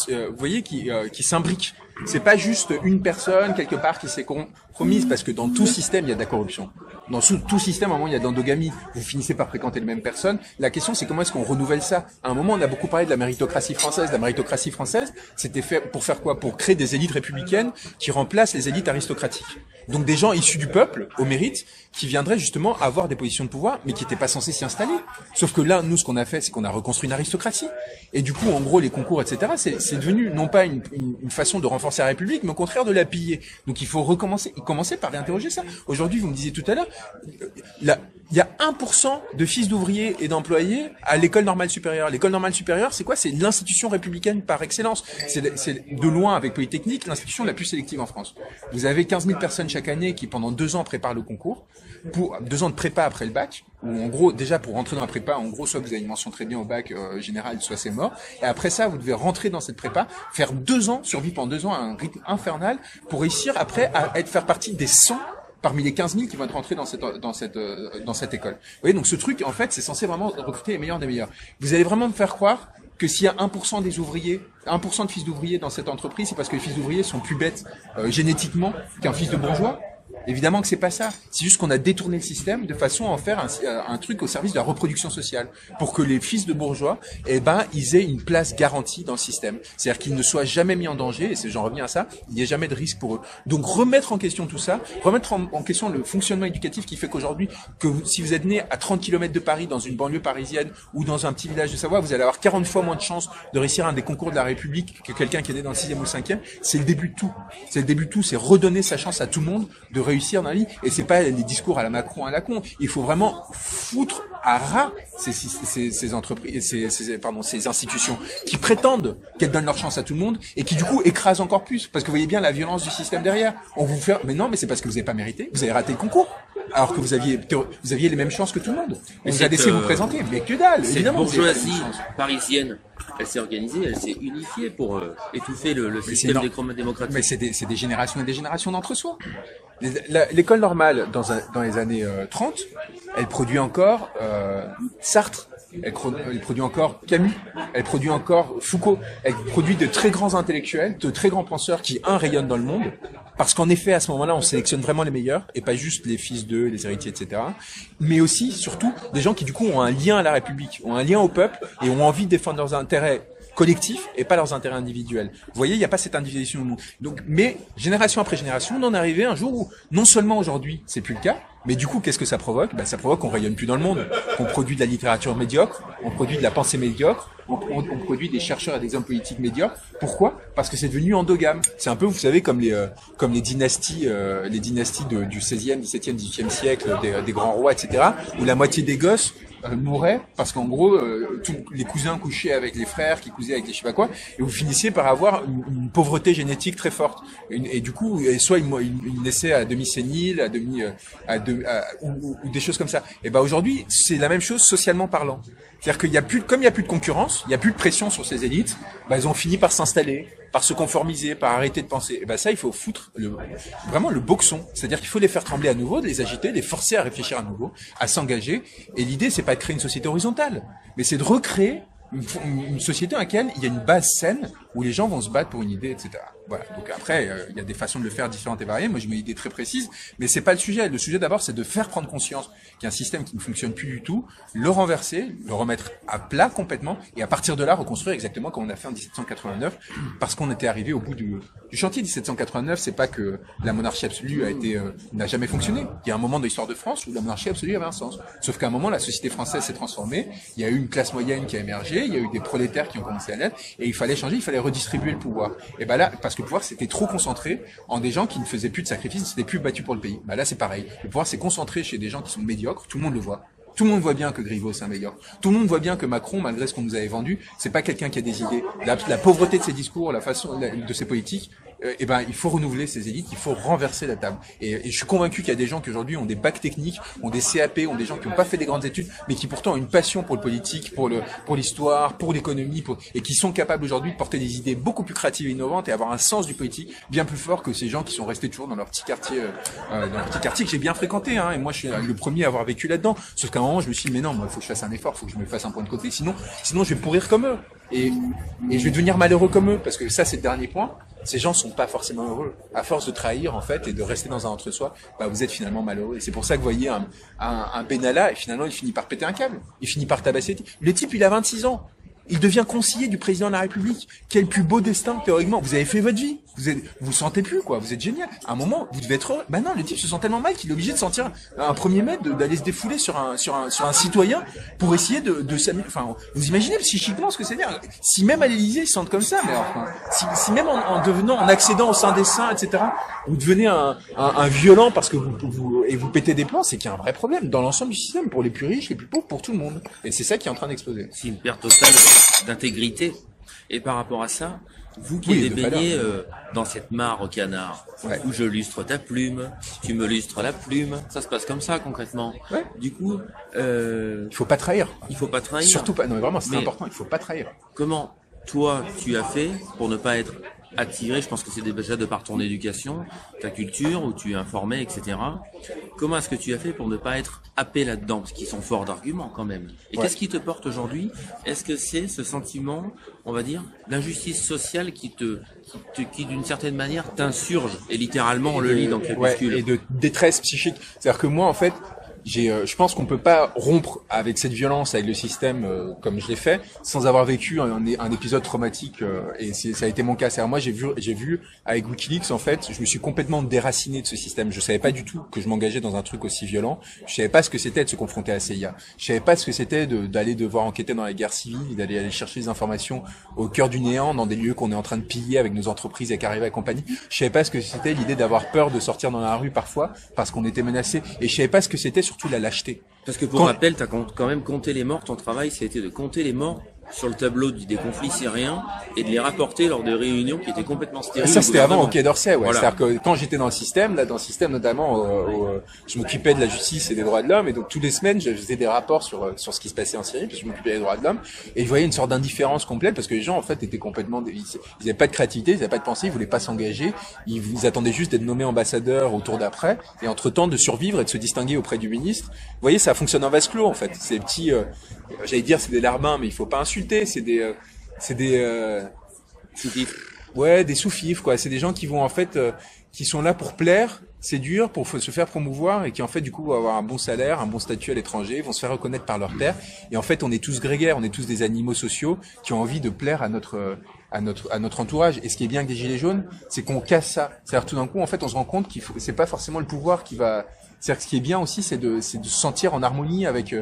vous voyez, qui s'imbriquent. C'est pas juste une personne quelque part qui s'est compromise, parce que dans tout système il y a de la corruption. Dans tout système, à un moment il y a de l'endogamie. Vous finissez par fréquenter les mêmes personnes. La question c'est comment est-ce qu'on renouvelle ça. À un moment on a beaucoup parlé de la méritocratie française. La méritocratie française, c'était fait pour faire quoi? Pour créer des élites républicaines qui remplacent les élites aristocratiques. Donc des gens issus du peuple, au mérite, qui viendraient justement avoir des positions de pouvoir, mais qui n'étaient pas censés s'y installer. Sauf que là, nous, ce qu'on a fait, c'est qu'on a reconstruit une aristocratie. Et du coup, en gros, les concours, etc., c'est devenu non pas une façon de renforcer la République, mais au contraire de la piller. Donc il faut commencer par réinterroger ça. Aujourd'hui, vous me disiez tout à l'heure, il y a 1% de fils d'ouvriers et d'employés à l'école normale supérieure. L'école normale supérieure, c'est quoi? C'est l'institution républicaine par excellence. C'est de loin, avec Polytechnique, l'institution la plus sélective en France. Vous avez 15 000 personnes chaque année qui, pendant 2 ans, préparent le concours, pour 2 ans de prépa après le bac, où en gros, déjà pour rentrer dans la prépa, en gros, soit vous avez une mention très bien au bac général, soit c'est mort. Et après ça, vous devez rentrer dans cette prépa, faire 2 ans, survivre pendant 2 ans à un rythme infernal, pour réussir après à faire partie des 100 parmi les 15 000 qui vont être rentrés dans cette école. Vous voyez, donc ce truc, en fait, c'est censé vraiment recruter les meilleurs des meilleurs. Vous allez vraiment me faire croire que s'il y a 1% des ouvriers, 1% de fils d'ouvriers dans cette entreprise, c'est parce que les fils d'ouvriers sont plus bêtes génétiquement qu'un fils de bourgeois? Évidemment que c'est pas ça. C'est juste qu'on a détourné le système de façon à en faire un truc au service de la reproduction sociale, pour que les fils de bourgeois, ils aient une place garantie dans le système. C'est-à-dire qu'ils ne soient jamais mis en danger, et j'en reviens à ça, il n'y a jamais de risque pour eux. Donc remettre en question tout ça, remettre en question le fonctionnement éducatif qui fait qu'aujourd'hui, si vous êtes né à 30 km de Paris, dans une banlieue parisienne, ou dans un petit village de Savoie, vous allez avoir 40 fois moins de chances de réussir un des concours de la République que quelqu'un qui est né dans le 6e ou le 5e. C'est le début de tout. C'est le début de tout, c'est redonner sa chance à tout le monde de réussir dans la vie. Et c'est pas les discours à la Macron, à la con. Il faut vraiment foutre à ras ces entreprises, ces institutions qui prétendent qu'elles donnent leur chance à tout le monde et qui du coup écrasent encore plus. Parce que vous voyez bien la violence du système derrière. On vous fait, mais non, mais c'est parce que vous n'avez pas mérité. Vous avez raté le concours. Alors que vous aviez les mêmes chances que tout le monde. On vous a laissé vous présenter. Mais que dalle, évidemment. Cette bourgeoisie parisienne, elle s'est organisée, elle s'est unifiée pour étouffer le système démocratique. Mais c'est des générations et des générations d'entre-soi. L'école normale, dans les années 30, elle produit encore Sartre, elle produit encore Camus, elle produit encore Foucault, elle produit de très grands intellectuels, de très grands penseurs qui, rayonnent dans le monde, parce qu'en effet, à ce moment-là, on sélectionne vraiment les meilleurs, et pas juste les fils d'eux, les héritiers, etc. Mais aussi, surtout, des gens qui, du coup, ont un lien à la République, ont un lien au peuple, et ont envie de défendre leurs intérêts collectifs et pas leurs intérêts individuels. Vous voyez, il n'y a pas cette individualisation. Donc, mais génération après génération, on en est arrivé un jour où, non seulement aujourd'hui, c'est plus le cas, mais du coup, qu'est-ce que ça provoque? Ça provoque qu'on rayonne plus dans le monde, qu'on produit de la littérature médiocre, on produit de la pensée médiocre, on produit des chercheurs et des hommes politiques médiocres. Pourquoi? Parce que c'est devenu endogame. C'est un peu, vous savez, comme les dynasties du 16e, 17e, 18e siècle, des grands rois, etc., où la moitié des gosses mouraient parce qu'en gros tous les cousins couchaient avec les frères qui cousaient avec les je sais pas quoi, et vous finissiez par avoir une pauvreté génétique très forte, et du coup soit ils naissaient à demi sénile, ou des choses comme ça. Et aujourd'hui c'est la même chose socialement parlant, c'est-à-dire qu'il y a plus, comme il y a plus de concurrence, il y a plus de pression sur ces élites, elles ont fini par s'installer, par se conformiser, par arrêter de penser. Et ça, il faut foutre vraiment le boxon. C'est-à-dire qu'il faut les faire trembler à nouveau, de les agiter, les forcer à réfléchir à nouveau, à s'engager. Et l'idée, c'est pas de créer une société horizontale, mais c'est de recréer une société dans laquelle il y a une base saine où les gens vont se battre pour une idée, etc. Voilà. Donc après, il y a des façons de le faire différentes et variées. Moi, j'ai une idée très précise, mais c'est pas le sujet. Le sujet d'abord, c'est de faire prendre conscience qu'il y a un système qui ne fonctionne plus du tout, le renverser, le remettre à plat complètement, et à partir de là, reconstruire exactement comme on a fait en 1789, parce qu'on était arrivé au bout du chantier. 1789, c'est pas que la monarchie absolue n'a jamais fonctionné. Il y a un moment de l'histoire de France où la monarchie absolue avait un sens. Sauf qu'à un moment, la société française s'est transformée. Il y a eu une classe moyenne qui a émergé. Il y a eu des prolétaires qui ont commencé à naître, et il fallait changer, il fallait redistribuer le pouvoir. Et là, parce que le pouvoir s'était trop concentré en des gens qui ne faisaient plus de sacrifices, ne s'étaient plus battus pour le pays. Là, c'est pareil. Le pouvoir s'est concentré chez des gens qui sont médiocres. Tout le monde le voit. Tout le monde voit bien que Griveaux c'est un médiocre. Tout le monde voit bien que Macron, malgré ce qu'on nous avait vendu, c'est pas quelqu'un qui a des idées. La pauvreté de ses discours, la façon de ses politiques, il faut renouveler ces élites, il faut renverser la table. Et je suis convaincu qu'il y a des gens qui aujourd'hui ont des bacs techniques, ont des CAP, ont des gens qui n'ont pas fait des grandes études, mais qui pourtant ont une passion pour le politique, pour l'histoire, pour l'économie, et qui sont capables aujourd'hui de porter des idées beaucoup plus créatives et innovantes et avoir un sens du politique bien plus fort que ces gens qui sont restés toujours dans leur petit quartier, que j'ai bien fréquenté, et moi je suis le premier à avoir vécu là-dedans. Sauf qu'à un moment je me suis dit mais non, moi il faut que je fasse un effort, il faut que je me fasse un point de côté, sinon je vais pourrir comme eux. Et je vais devenir malheureux comme eux, parce que ça c'est le dernier point. Ces gens sont pas forcément heureux. À force de trahir, en fait, et de rester dans un entre-soi, vous êtes finalement malheureux. Et c'est pour ça que vous voyez un Benalla, et finalement, il finit par péter un câble. Il finit par tabasser. Le type, il a 26 ans. Il devient conseiller du président de la République. Quel plus beau destin, théoriquement. Vous avez fait votre vie. Vous sentez plus, quoi. Vous êtes génial. À un moment, vous devez être heureux. Non, le type se sent tellement mal qu'il est obligé de sentir un premier mètre, d'aller se défouler sur un citoyen pour essayer de s'amuser. Enfin, vous imaginez psychiquement ce que c'est dire. Si même à l'Élysée, ils se sentent comme ça, mais enfin, si même en accédant au sein des saints, etc., vous devenez un violent parce que vous pétez des plans, c'est qu'il y a un vrai problème dans l'ensemble du système, pour les plus riches, les plus pauvres, pour tout le monde. Et c'est ça qui est en train d'exploser. C'est une perte totale d'intégrité. Et par rapport à ça, vous qui avez baigné dans cette mare au canard, où je lustre ta plume, tu me lustres la plume, ça se passe comme ça concrètement. Ouais. Du coup, il faut pas trahir. Il faut pas trahir. Surtout pas. Non, mais vraiment, c'est important. Il faut pas trahir. Comment toi tu as fait pour ne pas être attiré, je pense que c'est déjà de par ton éducation, ta culture, où tu es informé, etc. Comment est-ce que tu as fait pour ne pas être happé là-dedans, parce qu'ils sont forts d'arguments quand même. Et qu'est-ce qui te porte aujourd'hui? Est-ce que c'est ce sentiment, on va dire, d'injustice sociale qui d'une certaine manière t'insurge, et littéralement on le lit dans Crépuscule. Et de détresse psychique. C'est-à-dire que moi, en fait, je pense qu'on peut pas rompre avec cette violence, avec le système comme je l'ai fait, sans avoir vécu un épisode traumatique. Et ça a été mon cas. C'est-à-dire moi, j'ai vu avec WikiLeaks, en fait, je me suis complètement déraciné de ce système. Je savais pas du tout que je m'engageais dans un truc aussi violent. Je savais pas ce que c'était de se confronter à la CIA. Je savais pas ce que c'était d'aller devoir enquêter dans la guerre civile, d'aller aller chercher des informations au cœur du néant, dans des lieux qu'on est en train de piller avec nos entreprises avec Arriva et compagnie. Je savais pas ce que c'était l'idée d'avoir peur de sortir dans la rue parfois parce qu'on était menacé. Et je savais pas ce que c'était surtout la lâcheté. Parce que pour rappel, t'as quand même compté les morts. Ton travail, c'était de compter les morts sur le tableau des conflits syriens et de les rapporter lors de réunions qui étaient complètement stériles. Ça, c'était avant au Quai d'Orsay, ouais. Voilà. C'est-à-dire que quand j'étais dans le système notamment, je m'occupais de la justice et des droits de l'homme, et donc toutes les semaines, je faisais des rapports sur ce qui se passait en Syrie, puis je m'occupais des droits de l'homme, et je voyais une sorte d'indifférence complète, parce que les gens, en fait, étaient complètement, ils avaient pas de créativité, ils avaient pas de pensée, ils voulaient pas s'engager, ils attendaient juste d'être nommés ambassadeurs au tour d'après, et entre-temps de survivre et de se distinguer auprès du ministre. Vous voyez, ça fonctionne en vase clos, en fait. Ces petits, j'allais dire, c'est des larbins, mais il faut pas insulter, c'est des Sous-fifres. Ouais, des sous-fifres, quoi. C'est des gens qui vont, en fait, qui sont là pour plaire, séduire, pour se faire promouvoir, et qui, en fait, du coup, vont avoir un bon salaire, un bon statut à l'étranger, vont se faire reconnaître par leur père. Et en fait, on est tous grégaires, on est tous des animaux sociaux qui ont envie de plaire à notre entourage. Et ce qui est bien avec des gilets jaunes, c'est qu'on casse ça. C'est-à-dire, tout d'un coup, en fait, on se rend compte c'est pas forcément le pouvoir qui va. C'est-à-dire que ce qui est bien aussi, c'est de se sentir en harmonie avec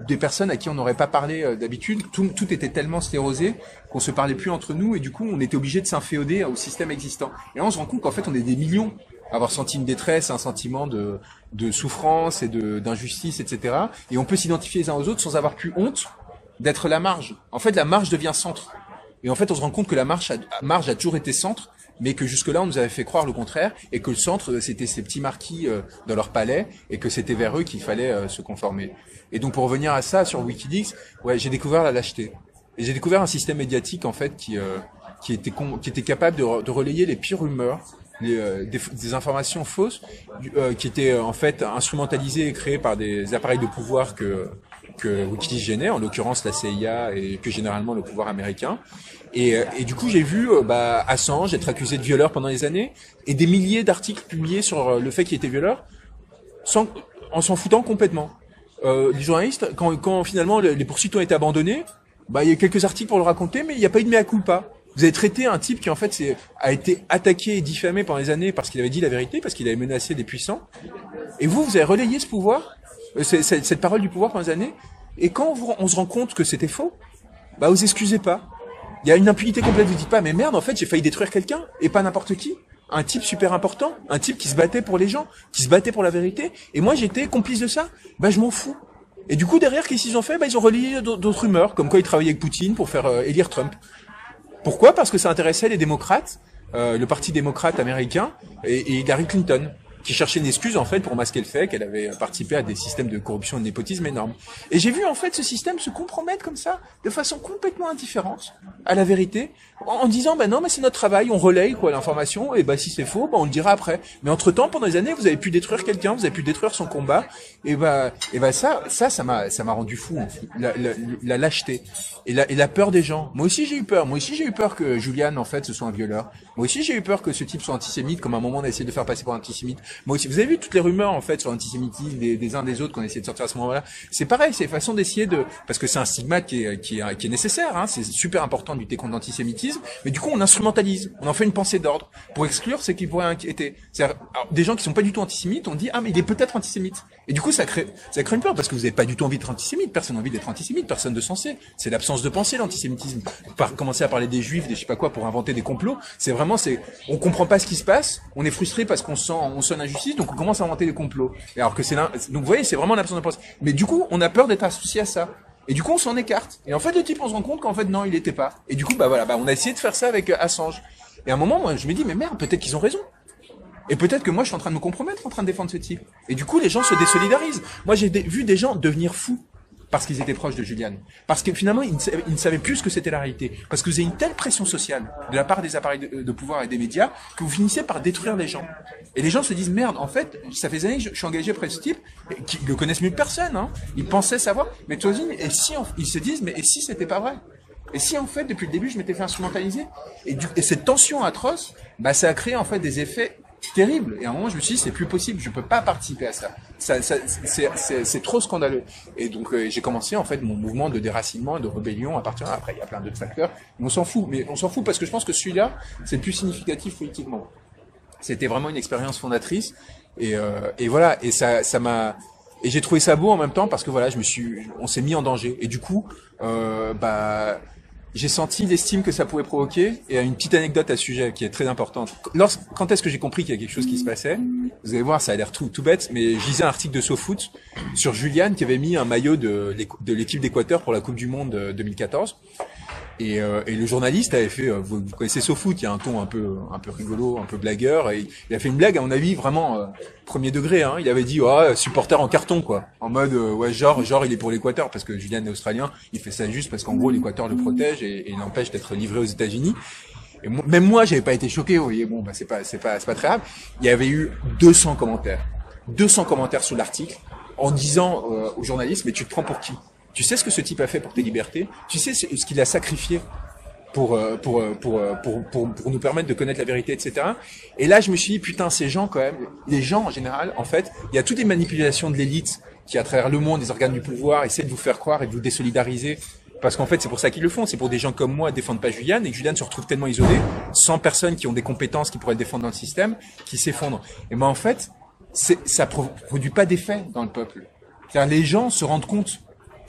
des personnes à qui on n'aurait pas parlé d'habitude. Tout était tellement sclérosé qu'on se parlait plus entre nous, et du coup, on était obligé de s'inféoder au système existant. Et là, on se rend compte qu'en fait, on est des millions à avoir senti une détresse, un sentiment de souffrance et d'injustice, etc. Et on peut s'identifier les uns aux autres sans avoir plus honte d'être la marge. En fait, la marge devient centre. Et en fait, on se rend compte que la marge a toujours été centre, mais que jusque-là, on nous avait fait croire le contraire, et que le centre, c'était ces petits marquis dans leur palais, et que c'était vers eux qu'il fallait se conformer. Et donc, pour revenir à ça, sur WikiLeaks, ouais, j'ai découvert la lâcheté. Et j'ai découvert un système médiatique, en fait, qui était capable de relayer les pires rumeurs, des informations fausses, qui étaient, en fait, instrumentalisées et créées par des appareils de pouvoir que WikiLeaks gênait, en l'occurrence la CIA et plus généralement le pouvoir américain. Et du coup, j'ai vu Assange être accusé de violeur pendant des années, et des milliers d'articles publiés sur le fait qu'il était violeur, en s'en foutant complètement. Les journalistes, quand finalement les poursuites ont été abandonnées, il y a eu quelques articles pour le raconter, mais il n'y a pas eu de mea culpa. Vous avez traité un type qui en fait a été attaqué et diffamé pendant des années parce qu'il avait dit la vérité, parce qu'il avait menacé des puissants. Et vous avez relayé ce pouvoir, cette parole du pouvoir pendant des années. Et quand on se rend compte que c'était faux, vous excusez pas. Il y a une impunité complète. Vous dites pas, mais merde, en fait, j'ai failli détruire quelqu'un, et pas n'importe qui. Un type super important, un type qui se battait pour les gens, qui se battait pour la vérité. Et moi, j'étais complice de ça. Je m'en fous. Et du coup, derrière, qu'est-ce qu'ils ont fait? Ils ont relayé d'autres rumeurs, comme quoi ils travaillaient avec Poutine pour faire élire Trump. Pourquoi? Parce que ça intéressait les démocrates, le parti démocrate américain, et Hillary Clinton, qui cherchait une excuse, en fait, pour masquer le fait qu'elle avait participé à des systèmes de corruption et de népotisme énormes. Et j'ai vu, en fait, ce système se compromettre comme ça, de façon complètement indifférente à la vérité, en disant, non, mais c'est notre travail, on relaye, l'information, et si c'est faux, on le dira après. Mais entre-temps, pendant des années, vous avez pu détruire quelqu'un, vous avez pu détruire son combat, et ça m'a rendu fou, en fait. La lâcheté. Et la peur des gens. Moi aussi, j'ai eu peur. Moi aussi, j'ai eu peur que Julian, en fait, ce soit un violeur. Moi aussi, j'ai eu peur que ce type soit antisémite, comme à un moment, on a essayé de faire passer pour antisémite. Moi aussi, vous avez vu toutes les rumeurs, en fait, sur l'antisémitisme des uns des autres qu'on a essayé de sortir à ce moment-là. C'est pareil, c'est une façon d'essayer parce que c'est un stigmate qui est nécessaire, hein. C'est super important de lutter contre l'antisémitisme. Mais du coup, on instrumentalise. On en fait une pensée d'ordre. Pour exclure ce qui pourrait inquiéter. C'est-à-dire, des gens qui sont pas du tout antisémites, on dit, mais il est peut-être antisémite. Et du coup, ça crée une peur, parce que vous avez pas du tout envie d'être antisémite. Personne n'a envie d'être antisémite. Personne de sensé. C'est l'absence de pensée, l'antisémitisme. Commencer à parler des juifs, des je sais pas quoi, pour inventer des complots. On comprend pas ce qui se passe. On est frustré parce qu'on sent une injustice, donc on commence à inventer des complots. Et alors que donc vous voyez, c'est vraiment l'absence de pensée. Mais du coup, on a peur d'être associé à ça. Et du coup, on s'en écarte. Et en fait, le type, on se rend compte qu'en fait, non, il était pas. Et du coup, on a essayé de faire ça avec Assange. Et à un moment, moi, je me dis, mais merde, peut-être qu'ils ont raison. Et peut-être que moi, je suis en train de me compromettre, en train de défendre ce type. Et du coup, les gens se désolidarisent. Moi, j'ai vu des gens devenir fous parce qu'ils étaient proches de Julian. Parce que finalement, ils ne savaient plus ce que c'était la réalité. Parce que vous avez une telle pression sociale de la part des appareils de pouvoir et des médias que vous finissez par détruire les gens. Et les gens se disent, merde, en fait, ça fait des années que je suis engagé auprès de ce type, qui le connaissent mieux que personne, hein. Ils pensaient savoir. Mais t'imagines, et si ils se disent, mais et si c'était pas vrai? Et si en fait, depuis le début, je m'étais fait instrumentaliser? Et cette tension atroce, bah, ça a créé en fait des effets terribles. Et à un moment, je me suis dit, c'est plus possible, je peux pas participer à ça. C'est trop scandaleux. Et donc, j'ai commencé en fait mon mouvement de déracinement et de rébellion à partir. Après, il y a plein d'autres facteurs, mais on s'en fout. Mais on s'en fout parce que je pense que celui-là, c'est le plus significatif politiquement. C'était vraiment une expérience fondatrice. Et voilà. Et ça m'a. Et j'ai trouvé ça beau en même temps parce que voilà, on s'est mis en danger. Et du coup, j'ai senti l'estime que ça pouvait provoquer. Et une petite anecdote à ce sujet qui est très importante. Quand est-ce que j'ai compris qu'il y a quelque chose qui se passait? Vous allez voir, ça a l'air tout bête, mais je lisais un article de SoFoot sur Julian qui avait mis un maillot de l'équipe d'Équateur pour la Coupe du Monde 2014. Et le journaliste avait fait, vous connaissez SoFoot, il y a un ton un peu rigolo, un peu blagueur, et il a fait une blague à mon avis vraiment premier degré, hein. Il avait dit supporter en carton quoi, en mode ouais genre il est pour l'Équateur parce que Julian est australien, il fait ça juste parce qu'en gros l'Équateur le protège et l'empêche d'être livré aux États-Unis. Et même moi j'avais pas été choqué, vous voyez, bon bah c'est pas très grave. Il y avait eu 200 commentaires sous l'article en disant aux journalistes mais tu te prends pour qui? Tu sais ce que ce type a fait pour tes libertés? Tu sais ce qu'il a sacrifié pour nous permettre de connaître la vérité, etc. Et là, je me suis dit, putain, ces gens, quand même, les gens, en général, en fait, il y a toutes les manipulations de l'élite qui, à travers le monde, des organes du pouvoir, essaient de vous faire croire et de vous désolidariser. Parce qu'en fait, c'est pour ça qu'ils le font. C'est pour des gens comme moi défendent pas Julian et que Julian se retrouve tellement isolé, sans personnes qui ont des compétences qui pourraient le défendre dans le système, qui s'effondrent. Et ben, en fait, ça produit pas d'effet dans le peuple. C'est-à-dire, les gens se rendent compte.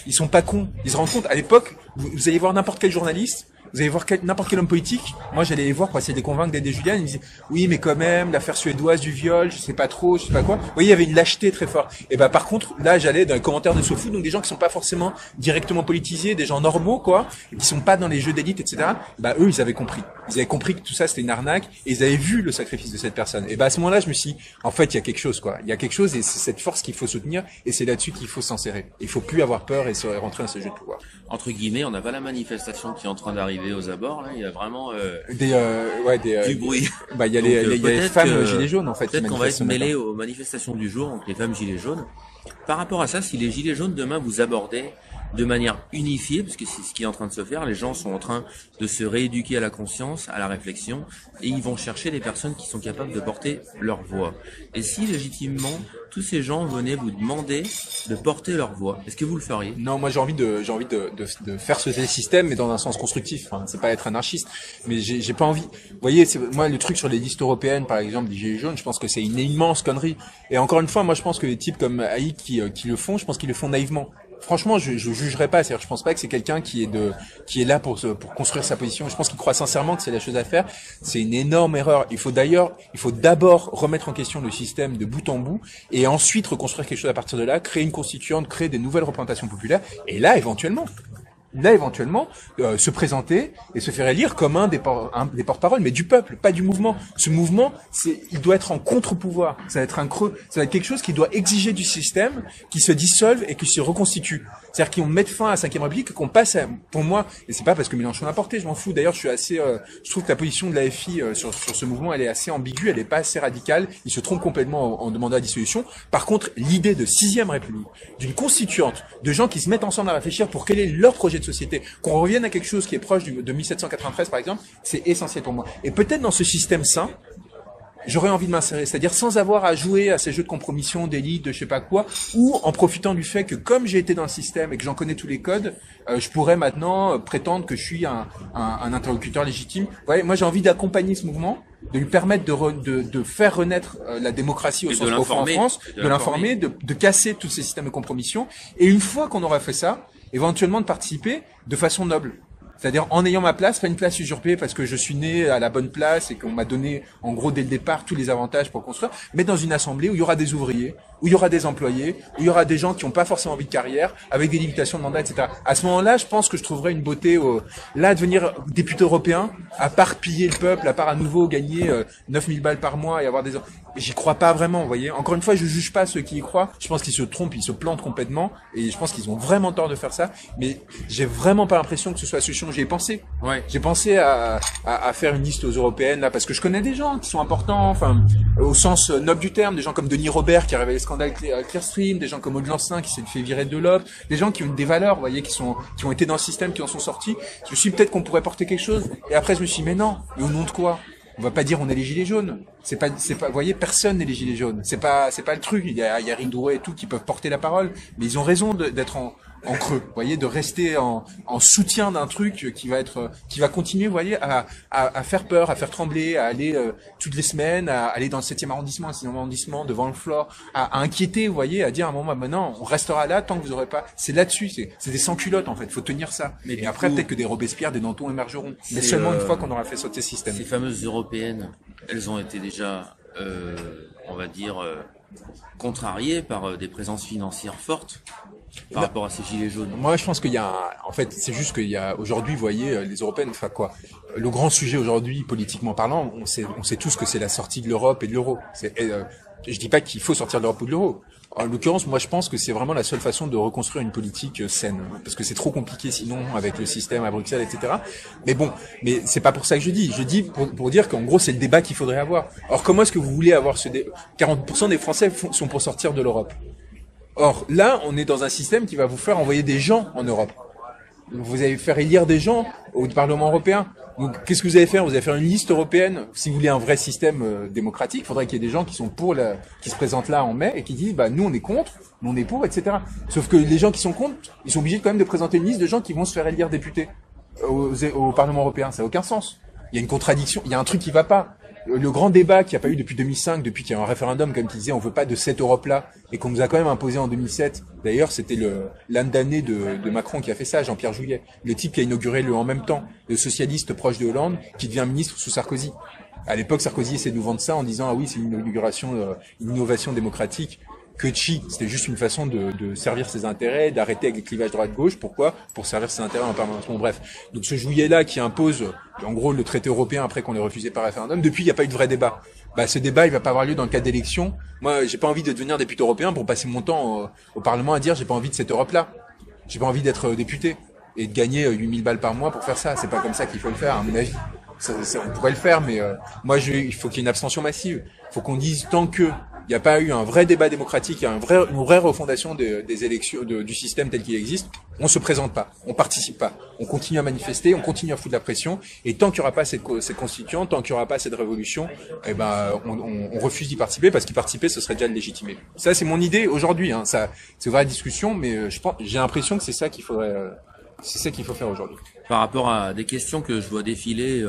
Ils sont pas cons. Ils se rendent compte. À l'époque, vous allez voir n'importe quel journaliste, vous allez voir n'importe quel homme politique. Moi, j'allais les voir pour essayer de les convaincre d'aider Julian. Ils me disaient, oui, mais quand même, l'affaire suédoise du viol, je sais pas trop, je sais pas quoi. Vous voyez, il y avait une lâcheté très forte. Et ben, par contre, là, j'allais dans les commentaires de SoFoot, donc des gens qui sont pas forcément directement politisés, des gens normaux, quoi, qui sont pas dans les jeux d'élite, etc. Bah, eux, ils avaient compris. Ils avaient compris que tout ça, c'était une arnaque, et ils avaient vu le sacrifice de cette personne. Et ben, à ce moment-là, je me suis dit, en fait, il y a quelque chose, quoi. Il y a quelque chose, et c'est cette force qu'il faut soutenir, et c'est là-dessus qu'il faut s'en serrer. Il faut plus avoir peur et se rentrer dans ce jeu de pouvoir. Entre guillemets, on n'a pas la manifestation qui est en train d'arriver aux abords, là. Il y a vraiment, du bruit. Bah, il y a les femmes gilets jaunes, en fait. Peut-être qu'on va être mêlés aux manifestations du jour, donc les femmes gilets jaunes. Par rapport à ça, si les gilets jaunes demain vous abordaient de manière unifiée, parce que c'est ce qui est en train de se faire, les gens sont en train de se rééduquer à la conscience, à la réflexion, et ils vont chercher des personnes qui sont capables de porter leur voix. Et si légitimement tous ces gens venaient vous demander de porter leur voix, est-ce que vous le feriez? Non, moi j'ai envie de faire ce système, mais dans un sens constructif. Enfin, c'est pas être anarchiste, mais j'ai pas envie. Vous voyez, moi le truc sur les listes européennes, par exemple, des gilets jaunes, je pense que c'est une immense connerie. Et encore une fois, moi je pense que les types comme Haïk qui le font, je pense qu'ils le font naïvement. Franchement, je jugerai pas. C'est-à-dire, je pense pas que c'est quelqu'un qui est là pour construire sa position. Je pense qu'il croit sincèrement que c'est la chose à faire. C'est une énorme erreur. Il faut d'abord remettre en question le système de bout en bout et ensuite reconstruire quelque chose à partir de là, créer une constituante, créer des nouvelles représentations populaires et là, éventuellement, se présenter et se faire élire comme un des porte-parole, mais du peuple, pas du mouvement. Ce mouvement, il doit être en contre-pouvoir. Ça va être ça va être quelque chose qui doit exiger du système, qui se dissolve et qui se reconstitue. C'est-à-dire qu'on mette fin à la 5e République, qu'on passe pour moi, et c'est pas parce que Mélenchon l'a porté, je m'en fous. D'ailleurs, je trouve que la position de l'AFI sur ce mouvement, elle est assez ambiguë, elle est pas assez radicale. Il se trompe complètement en demandant la dissolution. Par contre, l'idée de 6e République, d'une constituante, de gens qui se mettent ensemble à réfléchir pour quel est leur projet de société, qu'on revienne à quelque chose qui est proche de 1793 par exemple, c'est essentiel pour moi. Et peut-être dans ce système sain, j'aurais envie de m'insérer, c'est-à-dire sans avoir à jouer à ces jeux de compromission, d'élite, de je sais pas quoi, ou en profitant du fait que comme j'ai été dans le système et que j'en connais tous les codes, je pourrais maintenant prétendre que je suis un interlocuteur légitime. Ouais, moi j'ai envie d'accompagner ce mouvement, de lui permettre de faire renaître la démocratie au sens profond en France, de l'informer, de casser tous ces systèmes de compromission, et une fois qu'on aura fait ça, éventuellement de participer de façon noble. C'est-à-dire en ayant ma place, pas une place usurpée parce que je suis né à la bonne place et qu'on m'a donné en gros dès le départ tous les avantages pour construire, mais dans une assemblée où il y aura des ouvriers, où il y aura des employés, où il y aura des gens qui n'ont pas forcément envie de carrière, avec des limitations de mandat, etc. À ce moment-là, je pense que je trouverais une beauté là, devenir député européen, à part piller le peuple, à part à nouveau gagner 9000 balles par mois et avoir des... J'y crois pas vraiment, vous voyez. Encore une fois, je juge pas ceux qui y croient. Je pense qu'ils se trompent, ils se plantent complètement, et je pense qu'ils ont vraiment tort de faire ça. Mais j'ai vraiment pas l'impression que ce soit la solution. J'y ai pensé. Ouais. J'ai pensé à faire une liste aux européennes là, parce que je connais des gens qui sont importants, enfin au sens noble du terme, des gens comme Denis Robert qui a révélé le scandale Clearstream, des gens comme Aude Lancelin qui s'est fait virer de l'Europe, des gens qui ont des valeurs, vous voyez, qui ont été dans le système, qui en sont sortis. Je me suis dit, peut-être qu'on pourrait porter quelque chose. Et après, je me suis dit, mais non. Mais au nom de quoi? On va pas dire on est les gilets jaunes. C'est pas, vous voyez, personne n'est les gilets jaunes. C'est pas le truc. Il y a Ridouret et tout qui peuvent porter la parole, mais ils ont raison d'être en creux. Vous voyez, de rester en soutien d'un truc qui va continuer, vous voyez, à faire peur, à faire trembler, à aller toutes les semaines, à aller dans le 7e arrondissement, le 6e arrondissement, devant le floor, à inquiéter, vous voyez, à dire à un moment, maintenant, on restera là tant que vous aurez pas. C'est là-dessus, c'est des sans-culottes en fait. Faut tenir ça. Mais et après, peut-être que des Robespierre, des Danton émergeront. Mais seulement une fois qu'on aura fait sauter ce système. Ces fameuses européennes, elles ont été déjà, on va dire, contrariées par des présences financières fortes. Par rapport à ces gilets jaunes. Moi, je pense qu'il y a, en fait, c'est juste qu'il y a aujourd'hui, vous voyez, les européennes, enfin quoi. Le grand sujet aujourd'hui, politiquement parlant, on sait tous que c'est la sortie de l'Europe et de l'euro. Je dis pas qu'il faut sortir de l'Europe ou de l'euro. En l'occurrence, moi, je pense que c'est vraiment la seule façon de reconstruire une politique saine, parce que c'est trop compliqué sinon avec le système à Bruxelles, etc. Mais bon, mais c'est pas pour ça que je dis. Je dis pour dire qu'en gros, c'est le débat qu'il faudrait avoir. Or, comment est-ce que vous voulez avoir 40% des Français sont pour sortir de l'Europe. Or, là, on est dans un système qui va vous faire envoyer des gens en Europe. Vous allez faire élire des gens au Parlement européen. Donc, qu'est-ce que vous allez faire? Vous allez faire une liste européenne. Si vous voulez un vrai système démocratique, il faudrait qu'il y ait des gens qui sont qui se présentent là en mai et qui disent, bah, nous, on est contre, nous, on est pour, etc. Sauf que les gens qui sont contre, ils sont obligés quand même de présenter une liste de gens qui vont se faire élire députés au Parlement européen. Ça n'a aucun sens. Il y a une contradiction. Il y a un truc qui va pas. Le grand débat qu'il n'y a pas eu depuis 2005, depuis qu'il y a un référendum comme qui disait on veut pas de cette Europe-là et qu'on nous a quand même imposé en 2007. D'ailleurs, c'était l'âme damnée de Macron qui a fait ça, Jean-Pierre Jouyet, le type qui a inauguré en même temps, le socialiste proche de Hollande qui devient ministre sous Sarkozy. À l'époque, Sarkozy essayait de nous vendre ça en disant ah oui, c'est une innovation démocratique. Que chi, c'était juste une façon de servir ses intérêts, d'arrêter avec les clivages droite-gauche. Pourquoi? Pour servir ses intérêts en permanence. Bon, bref. Donc ce Jouyet-là qui impose, en gros, le traité européen après qu'on l'ait refusé par référendum, depuis, il n'y a pas eu de vrai débat. Bah, ce débat, il va pas avoir lieu dans le cadre d'élections. Moi, j'ai pas envie de devenir député européen pour passer mon temps au Parlement à dire j'ai pas envie de cette Europe-là. J'ai pas envie d'être député et de gagner 8000 balles par mois pour faire ça. C'est pas comme ça qu'il faut le faire, à mon avis. On pourrait le faire, mais moi, il faut qu'il y ait une abstention massive. Il faut qu'on dise tant que il n'y a pas eu un vrai débat démocratique, une vraie refondation des élections, du système tel qu'il existe, on se présente pas, on participe pas, on continue à manifester, on continue à foutre la pression, et tant qu'il n'y aura pas cette constituante, tant qu'il n'y aura pas cette révolution, eh ben, on refuse d'y participer, parce qu'y participer, ce serait déjà le légitimer. Ça, c'est mon idée aujourd'hui, hein, ça, c'est une vraie discussion, mais j'ai l'impression que c'est ça qu'il faut faire aujourd'hui. Par rapport à des questions que je vois défiler,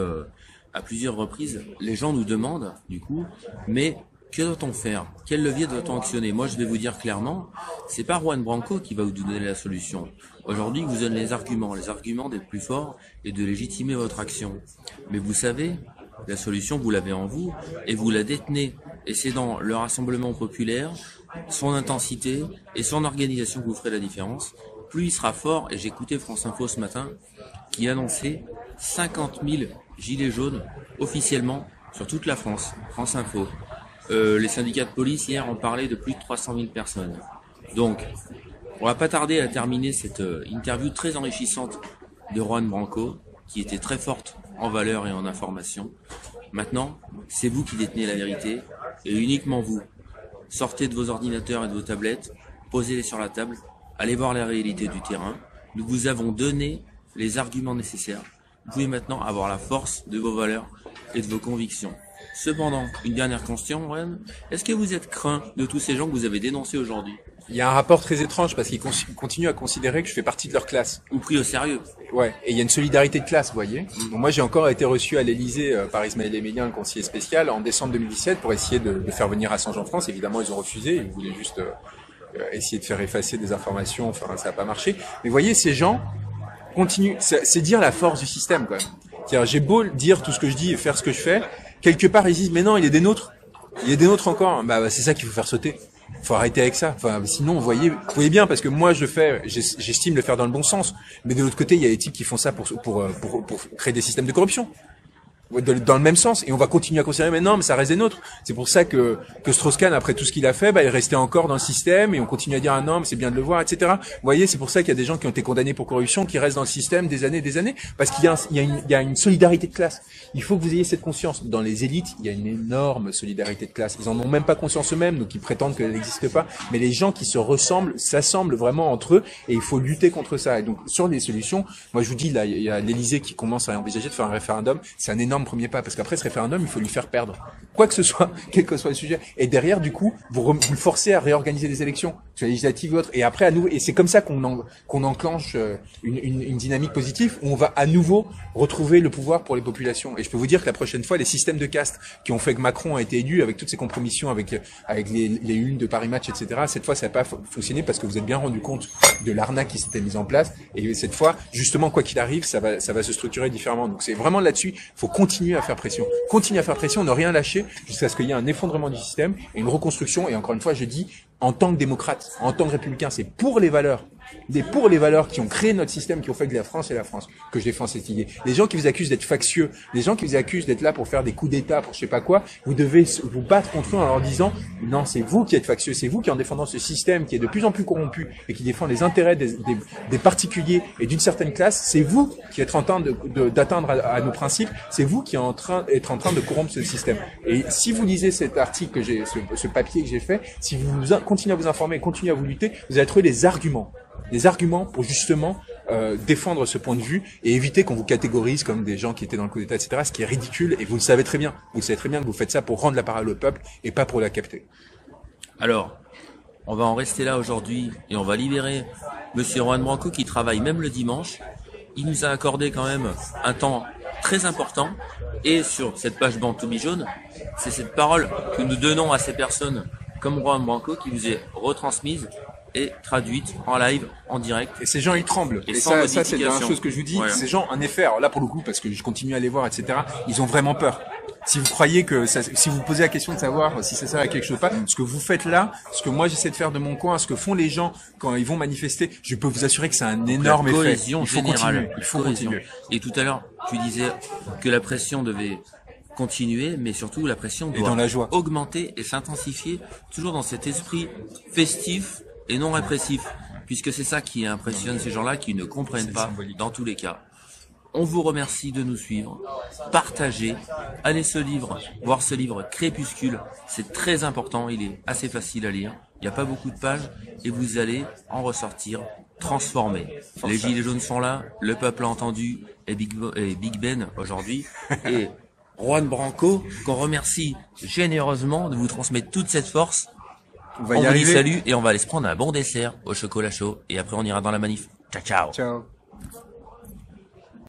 à plusieurs reprises, les gens nous demandent, du coup, mais que doit-on faire? Quel levier doit-on actionner? Moi, je vais vous dire clairement, c'est pas Juan Branco qui va vous donner la solution. Aujourd'hui, il vous donne les arguments d'être plus fort et de légitimer votre action. Mais vous savez, la solution, vous l'avez en vous et vous la détenez. Et c'est dans le rassemblement populaire, son intensité et son organisation que vous ferez la différence. Plus il sera fort, et j'écoutais France Info ce matin, qui annonçait 50 000 gilets jaunes officiellement sur toute la France. France Info. Les syndicats de police hier ont parlé de plus de 300 000 personnes. Donc, on va pas tarder à terminer cette interview très enrichissante de Juan Branco, qui était très forte en valeur et en information. Maintenant, c'est vous qui détenez la vérité, et uniquement vous. Sortez de vos ordinateurs et de vos tablettes, posez-les sur la table, allez voir la réalité du terrain. Nous vous avons donné les arguments nécessaires. Vous pouvez maintenant avoir la force de vos valeurs et de vos convictions. Cependant, une dernière question, Ren. Est-ce que vous êtes craint de tous ces gens que vous avez dénoncés aujourd'hui? Il y a un rapport très étrange parce qu'ils continuent à considérer que je fais partie de leur classe. Ou pris au sérieux. Ouais, et il y a une solidarité de classe, vous voyez. Donc moi, j'ai encore été reçu à l'Élysée par Ismaël Emilien, le conseiller spécial, en décembre 2017 pour essayer de faire venir Assange en France. Évidemment, ils ont refusé. Ils voulaient juste essayer de faire effacer des informations. Enfin, ça n'a pas marché. Mais vous voyez, ces gens continuent. C'est dire la force du système, quand même. C'est-à-dire, j'ai beau dire tout ce que je dis et faire ce que je fais. Quelque part, ils disent, mais non, il est des nôtres. Il est des nôtres encore. Bah c'est ça qu'il faut faire sauter. Faut arrêter avec ça. Enfin, sinon, vous voyez bien, parce que moi, j'estime le faire dans le bon sens. Mais de l'autre côté, il y a des types qui font ça pour créer des systèmes de corruption. Dans le même sens, et on va continuer à considérer, mais non, mais ça reste des nôtres. C'est pour ça que Strauss-Kahn, après tout ce qu'il a fait, il restait encore dans le système, et on continue à dire, ah non, mais c'est bien de le voir, etc. Vous voyez, c'est pour ça qu'il y a des gens qui ont été condamnés pour corruption, qui restent dans le système des années, parce qu'il y a une solidarité de classe. Il faut que vous ayez cette conscience. Dans les élites, il y a une énorme solidarité de classe. Ils en ont même pas conscience eux-mêmes, donc ils prétendent qu'elle n'existe pas. Mais les gens qui se ressemblent, s'assemblent vraiment entre eux, et il faut lutter contre ça. Et donc, sur les solutions, moi je vous dis, là, il y a l'Élysée qui commence à envisager de faire un référendum. C'est un énorme premier pas, parce qu'après ce référendum, il faut lui faire perdre. Quoi que ce soit, quel que soit le sujet. Et derrière, du coup, vous le forcez à réorganiser les élections, soit législatives ou autres. Et après, à nouveau, et c'est comme ça qu'on enclenche une dynamique positive, où on va à nouveau retrouver le pouvoir pour les populations. Et je peux vous dire que la prochaine fois, les systèmes de caste qui ont fait que Macron a été élu, avec toutes ces compromissions, avec les unes de Paris Match, etc., cette fois, ça n'a pas fonctionné parce que vous êtes bien rendu compte de l'arnaque qui s'était mise en place. Et cette fois, justement, quoi qu'il arrive, ça va se structurer différemment. Donc c'est vraiment là-dessus, il faut continuer à faire pression. Continuer à faire pression, ne rien lâcher, jusqu'à ce qu'il y ait un effondrement du système et une reconstruction. Et encore une fois, je dis, en tant que démocrate, en tant que républicain, c'est pour les valeurs qui ont créé notre système, qui ont fait que la France est la France, que je défends cette idée. Les gens qui vous accusent d'être factieux, les gens qui vous accusent d'être là pour faire des coups d'État, pour je sais pas quoi, vous devez vous battre contre eux en leur disant, non, c'est vous qui êtes factieux, c'est vous qui, en défendant ce système qui est de plus en plus corrompu et qui défend les intérêts des particuliers et d'une certaine classe, c'est vous qui êtes en train d'atteindre à nos principes, c'est vous qui êtes en train de corrompre ce système. Et si vous lisez cet article que j'ai, ce papier que j'ai fait, si vous continuez à vous informer, continuez à vous lutter, vous allez trouver des arguments pour justement défendre ce point de vue et éviter qu'on vous catégorise comme des gens qui étaient dans le coup d'État, etc., ce qui est ridicule, et vous le savez très bien. Vous savez très bien que vous faites ça pour rendre la parole au peuple et pas pour la capter. Alors, on va en rester là aujourd'hui et on va libérer Monsieur Juan Branco qui travaille même le dimanche. Il nous a accordé quand même un temps très important, et sur cette page Bantoumi jaune, c'est cette parole que nous donnons à ces personnes comme Juan Branco qui vous est retransmise et traduite en live, en direct. Et ces gens, ils tremblent. Et ça c'est la dernière chose que je vous dis. Ouais. Ces gens, en effet, alors là, pour le coup, parce que je continue à les voir, etc., ils ont vraiment peur. Si vous croyez que si vous posez la question de savoir si ça sert à quelque chose ou pas, ce que vous faites là, ce que moi j'essaie de faire de mon coin, ce que font les gens quand ils vont manifester, je peux vous assurer que c'est un énorme effet. Il faut continuer. Il faut continuer. Et tout à l'heure, tu disais que la pression devait continuer, mais surtout la pression doit augmenter et s'intensifier, toujours dans cet esprit festif et non répressif, puisque c'est ça qui impressionne ces gens-là qui ne comprennent pas dans tous les cas. On vous remercie de nous suivre, partagez, allez voir ce livre Crépuscule, c'est très important, il est assez facile à lire, il n'y a pas beaucoup de pages et vous allez en ressortir transformé. Les gilets jaunes sont là, le peuple a entendu et Big Ben aujourd'hui, et Juan Branco, qu'on remercie généreusement de vous transmettre toute cette force. On vous dit salut et on va aller se prendre un bon dessert au chocolat chaud et après on ira dans la manif. Ciao, ciao. Ciao.